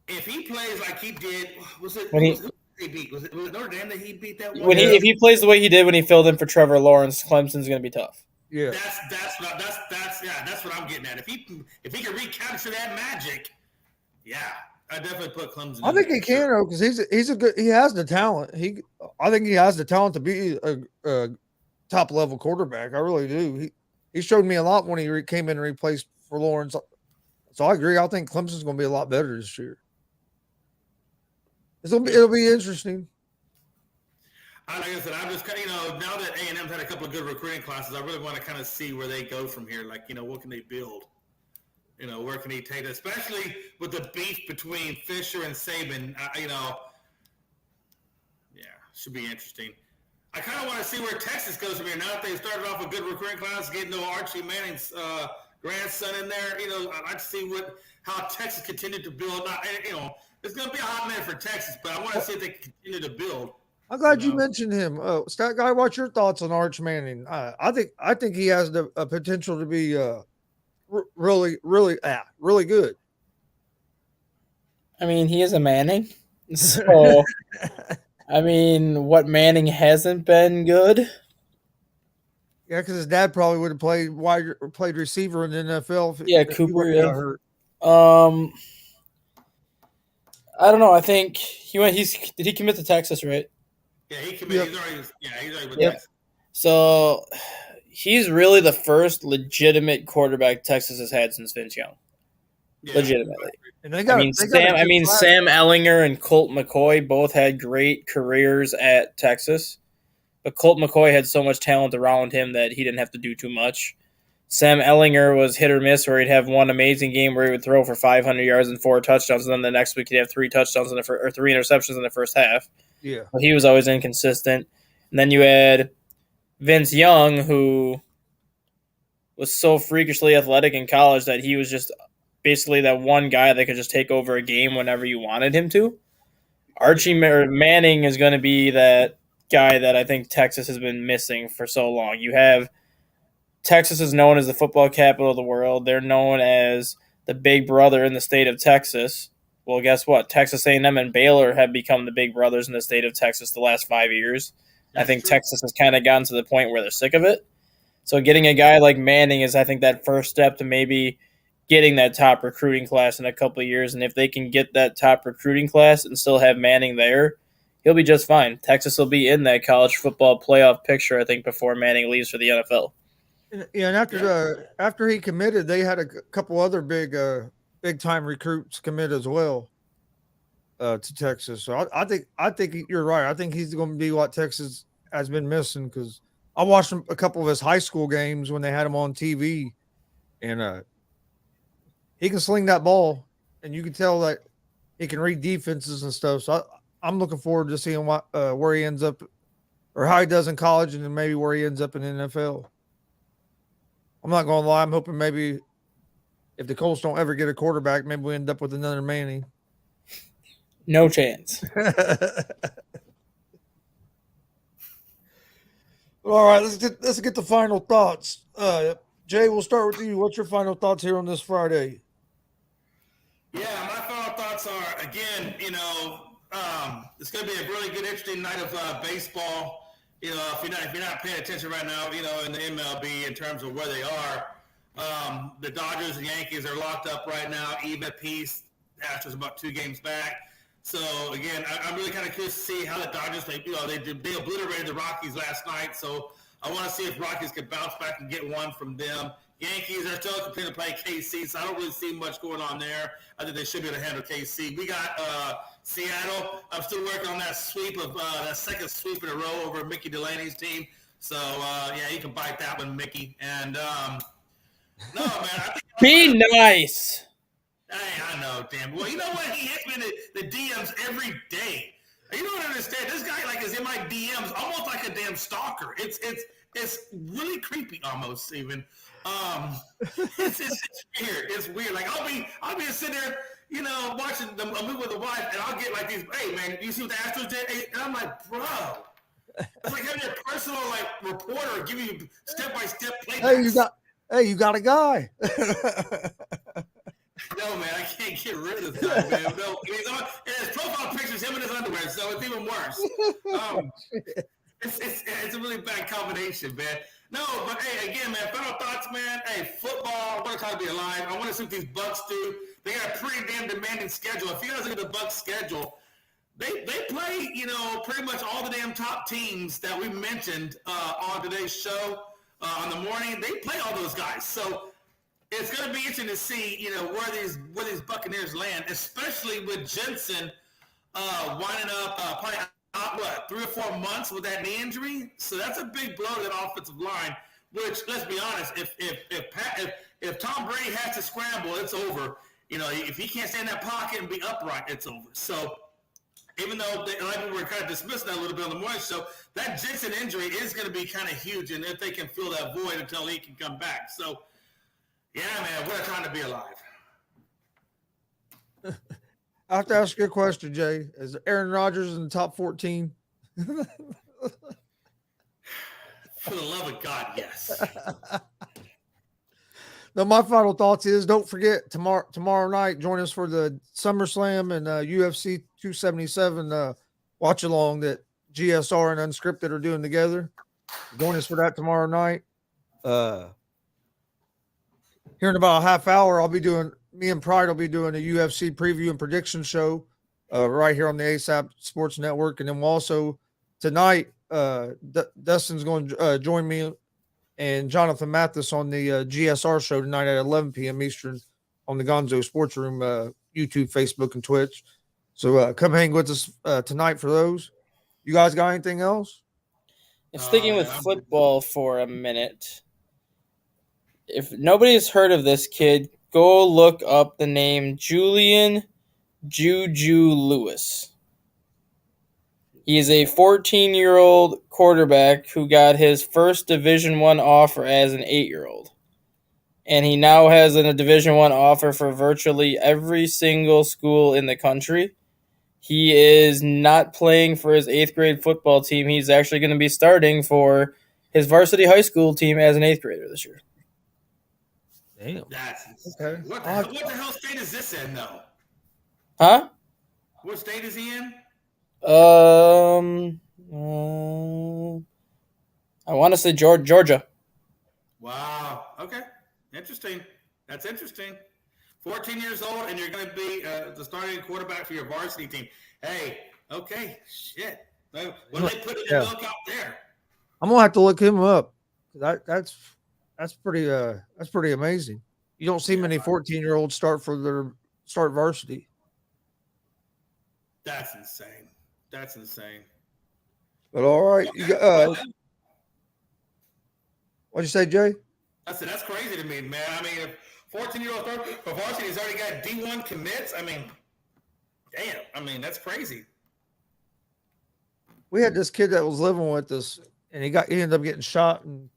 C: If he plays like he did, who he beat? Was it Notre Dame that he beat that one?
D: If he plays the way he did when he filled in for Trevor Lawrence, Clemson's going to be tough.
B: Yeah,
C: that's what I'm getting at. If he can recapture that magic, yeah, I definitely put Clemson.
B: I think he can though, because he has the talent. I think he has the talent to be a top level quarterback. I really do. He showed me a lot when he came in and replaced for Lawrence. So I agree. I think Clemson's going to be a lot better this year. It'll be interesting.
C: Like I said, I'm just kind of, now that A&M's had a couple of good recruiting classes, I really want to kind of see where they go from here. Like, what can they build? Where can he take it? Especially with the beef between Fisher and Saban, should be interesting. I kind of want to see where Texas goes from here. Now that they started off a good recruiting class, getting Archie Manning's grandson in there, I'd like to see how Texas continued to build. It's going to be a hot minute for Texas, but I want to see if they continue to build.
B: I'm glad you mentioned him. Stat Guy, what's your thoughts on Arch Manning? I think he has the potential to be really good.
D: I mean, he is a Manning, so I mean, what Manning hasn't been good?
B: Yeah, because his dad probably would have played receiver in the NFL. If
D: Cooper.
B: He got hurt.
D: I don't know. I think did he commit to Texas, right?
C: Yeah, he committed. Yep. He's already with Texas.
D: So he's really the first legitimate quarterback Texas has had since Vince Young. Yeah. Legitimately. And Sam Ellinger and Colt McCoy both had great careers at Texas, but Colt McCoy had so much talent around him that he didn't have to do too much. Sam Ellinger was hit or miss, where he'd have one amazing game where he would throw for 500 yards and 4 touchdowns, and then the next week he'd have 3 touchdowns or 3 interceptions in the first half.
B: Yeah,
D: but he was always inconsistent. And then you had Vince Young, who was so freakishly athletic in college that he was just basically that one guy that could just take over a game whenever you wanted him to. Archie Manning is going to be that guy that I think Texas has been missing for so long. You have Texas is known as the football capital of the world. They're known as the big brother in the state of Texas. Well, guess what? Texas A&M and Baylor have become the big brothers in the state of Texas the last 5 years. That's I think true. Texas has kind of gotten to the point where they're sick of it. So getting a guy like Manning is, I think, that first step to maybe getting that top recruiting class in a couple of years. And if they can get that top recruiting class and still have Manning there, he'll be just fine. Texas will be in that college football playoff picture, I think, before Manning leaves for the NFL.
B: Yeah, and after he committed, they had a couple other big time recruits commit as well to Texas. So I think you're right. I think he's going to be what Texas has been missing, because I watched a couple of his high school games when they had him on TV, and he can sling that ball, and you can tell that he can read defenses and stuff. So I'm looking forward to seeing where he ends up, or how he does in college, and then maybe where he ends up in the NFL. I'm not going to lie. I'm hoping maybe if the Colts don't ever get a quarterback, maybe we end up with another Manning.
D: No chance.
B: All right, let's get the final thoughts. Jay, we'll start with you. What's your final thoughts here on this Friday?
C: Yeah, my final thoughts are, again, it's going to be a really good, interesting night of baseball. If you're not paying attention right now, in the MLB in terms of where they are, the Dodgers and Yankees are locked up right now, even apiece. Astros about 2 games back. So again, I'm really kind of curious to see how the Dodgers they obliterated the Rockies last night. So I want to see if Rockies can bounce back and get one from them. Yankees are still continuing to play KC, so I don't really see much going on there. I think they should be able to handle KC. We got Seattle. I'm still working on that sweep of that second sweep in a row over Mickey Delaney's team. So you can bite that one, Mickey. And no, man,
D: be nice.
C: Hey, I know, damn. Well, you know what? He hits me in the DMs every day. You don't understand. This guy like is in my DMs, almost like a damn stalker. It's really creepy, almost even. It's weird. It's weird. Like I'll be sitting there, watching a movie with the wife, and I'll get like these. Hey man, you see what the Astros did? And I'm like, bro. It's like having your personal reporter give you step by step playbacks.
B: Hey, you got a guy.
C: No, man, I can't get rid of this guy, man. No, and his profile picture's him in his underwear, so it's even worse. It's a really bad combination, man. No, but hey, again, man, final thoughts, man. Hey, football, I want to try to be alive. I want to see what these Bucks do. They got a pretty damn demanding schedule. If you guys look at the Bucks schedule, they play, pretty much all the damn top teams that we mentioned on today's show on the morning. They play all those guys. So it's going to be interesting to see, where these Buccaneers land, especially with Jensen winding up probably out, 3 or 4 months with that knee injury. So that's a big blow to that offensive line. Which, let's be honest, if Tom Brady has to scramble, it's over. If he can't stay in that pocket and be upright, it's over. So even though we were kind of dismissing that a little bit on the morning show, that Jensen injury is going to be kind of huge, and if they can fill that void until he can come back. So, yeah, man, we're trying to be alive.
B: I have to ask you a question, Jay. Is Aaron Rodgers in the top 14?
C: For the love of God, yes.
B: Now, my final thoughts is don't forget tomorrow night, join us for the SummerSlam and UFC 277 watch along that GSR and Unscripted are doing together. Join us for that tomorrow night. Here in about a half hour, me and Pride will be doing a UFC preview and prediction show right here on the ASAP Sports Network. And then we'll also tonight, Dustin's going to join me and Jonathan Mathis on the GSR show tonight at 11 p.m. Eastern on the Gonzo Sports Room, YouTube, Facebook, and Twitch. So come hang with us tonight for those. You guys got anything else?
D: And sticking with football for a minute, if nobody's heard of this kid, go look up the name Julian Juju Lewis. He is a 14-year-old quarterback who got his first Division I offer as an 8-year-old. And he now has a Division I offer for virtually every single school in the country. He is not playing for his 8th grade football team. He's actually going to be starting for his varsity high school team as an 8th grader this year.
B: Damn.
C: That's
B: okay.
C: What the hell state is this in, though?
D: Huh?
C: What state is he in?
D: I want to say Georgia.
C: Wow. Okay. Interesting. That's interesting. 14 years old, and you're going to be the starting quarterback for your varsity team. Hey, okay. Shit. What do they put in the milk out there?
B: I'm gonna have to look him up. That's pretty amazing. You don't see many 14-year-olds start varsity.
C: That's insane. That's insane.
B: But all right,
C: okay.
B: What'd you say, Jay?
C: That's crazy to me, man. I mean, if 14-year-old for varsity has already got D1 commits, I mean, damn. I mean, that's crazy.
B: We had this kid that was living with us, and he ended up getting shot and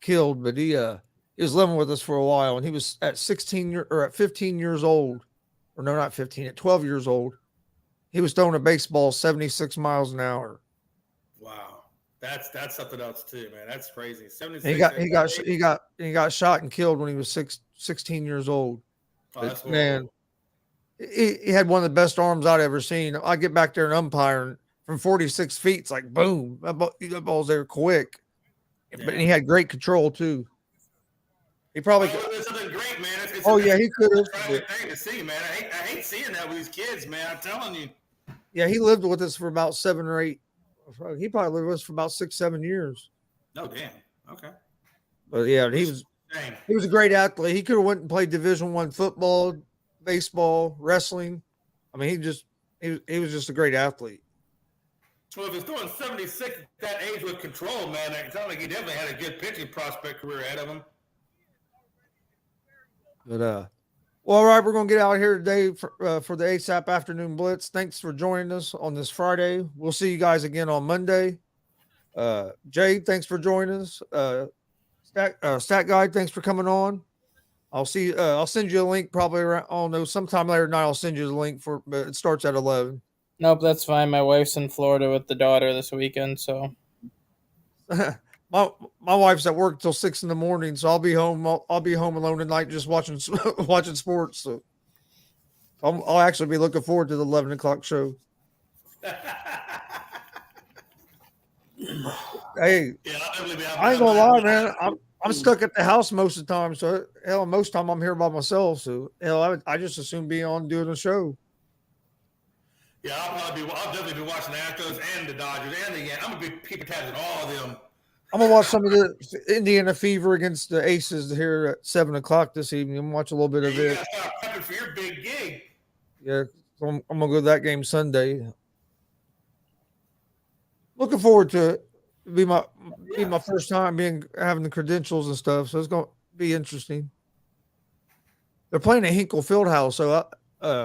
B: killed. But he was living with us for a while, and he was at 15 years old, or no, not 15, at 12 years old. He was throwing a baseball 76 miles an hour.
C: Wow, that's something else too, man. That's crazy. 76.
B: He got shot and killed when he was 16 years old.
C: Oh, that's
B: but, man, he had one of the best arms I'd ever seen. I get back there and umpire, and from 46 feet, it's like boom, that ball's there quick. Yeah. But he had great control too. He probably
C: there's something great, man.
B: He could have.
C: Thing to see, man. I hate seeing that with these kids, man. I'm telling you.
B: Yeah, he lived with us for about 7 or 8. He probably lived with us for about 6-7 years.
C: Oh, damn. Okay.
B: But yeah, he was a great athlete. He could have went and played Division I football, baseball, wrestling. I mean, he was just a great athlete.
C: Well, if he's throwing 76 at that age with control, man, it sounds like he definitely had a good pitching prospect career ahead of him.
B: But Well, all right, we're going to get out of here today for the ASAP Afternoon Blitz. Thanks for joining us on this Friday. We'll see you guys again on Monday. Jay, thanks for joining us. Stat Guy, thanks for coming on. I'll send you a link probably around, I don't know, sometime later tonight. I'll send you the link but it starts at 11.
D: Nope, that's fine. My wife's in Florida with the daughter this weekend, so.
B: My wife's at work till 6 a.m, so I'll be home. I'll be home alone tonight, just watching sports. So I'll actually be looking forward to the 11 o'clock show. Hey, I ain't gonna lie, man. I'm stuck at the house most of the time, so hell, most of the time I'm here by myself. So hell, I just assume be on doing a show.
C: Yeah, I'll definitely be watching the Astros and the Dodgers and the Yankees. I'm gonna be keeping tabs on all of them.
B: I'm gonna watch some of the Indiana Fever against the Aces here at 7 o'clock this evening. I'm gonna watch a little bit of it.
C: You gotta start prepping for your big gig.
B: Yeah, so I'm gonna go to that game Sunday. Looking forward to it. It'll be my first time having the credentials and stuff, so it's gonna be interesting. They're playing at Hinkle Fieldhouse, so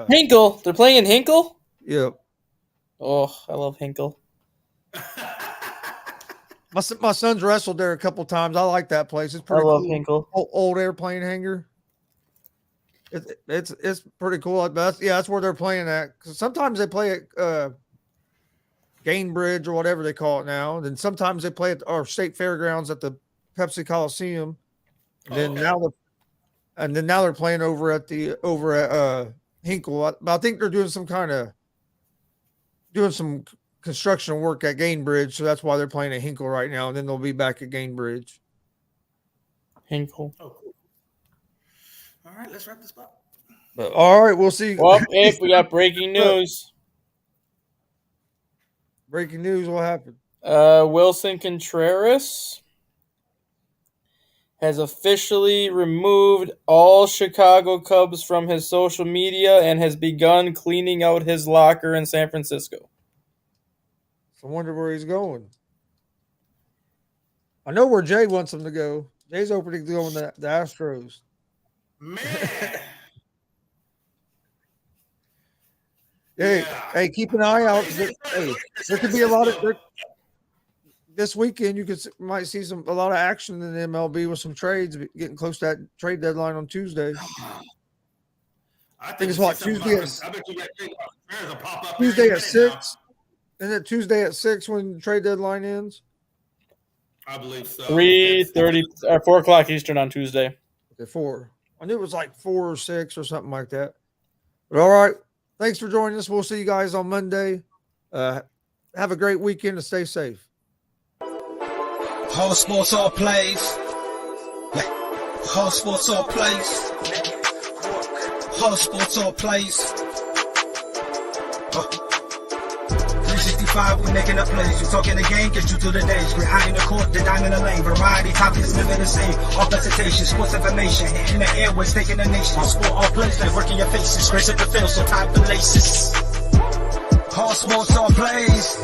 D: Hinkle? They're playing in Hinkle?
B: Yeah.
D: Oh, I love Hinkle.
B: My son's wrestled there a couple times. I like that place. It's pretty.
D: I love
B: cool.
D: Hinkle.
B: Old airplane hangar. It's pretty cool. But that's where they're playing at. Because sometimes they play at Gainbridge or whatever they call it now. Then sometimes they play at our state fairgrounds at the Pepsi Coliseum. And then now they're playing over at Hinkle. But I think they're doing some construction work at Gainbridge, so that's why they're playing at Hinkle right now, and then they'll be back at Gainbridge.
D: Hinkle.
C: Oh, cool. All right, let's wrap this up.
B: But all right, we'll see.
D: Well, we got breaking news.
B: Breaking news, what happened?
D: Wilson Contreras has officially removed all Chicago Cubs from his social media and has begun cleaning out his locker in San Francisco.
B: I wonder where he's going. I know where Jay wants him to go. Jay's opening to go in the Astros.
C: Man.
B: Hey, keep an eye out. Hey, there could be a lot of this weekend. You might see a lot of action in the MLB with some trades getting close to that trade deadline on Tuesday.
C: I
B: think it's what Tuesday at 6. Isn't it Tuesday at 6 when the trade deadline ends?
C: I believe so.
D: 3:30 or 4 o'clock Eastern on Tuesday.
B: Okay, 4. I knew it was like 4 or 6 or something like that. But all right. Thanks for joining us. We'll see you guys on Monday. Have a great weekend and stay safe.
A: Whole sports all plays. Yeah. Whole sports all plays. Whole sports all plays. 365, we making a plays. You talking the game, get you through the days. We're high in the court, the dime in the lane. Variety, topics, living the same. All presentation, sports information. In the airways, taking the nation. All sport, all plays, like working your faces. Grace at the field, so tie the laces. All sports, all plays.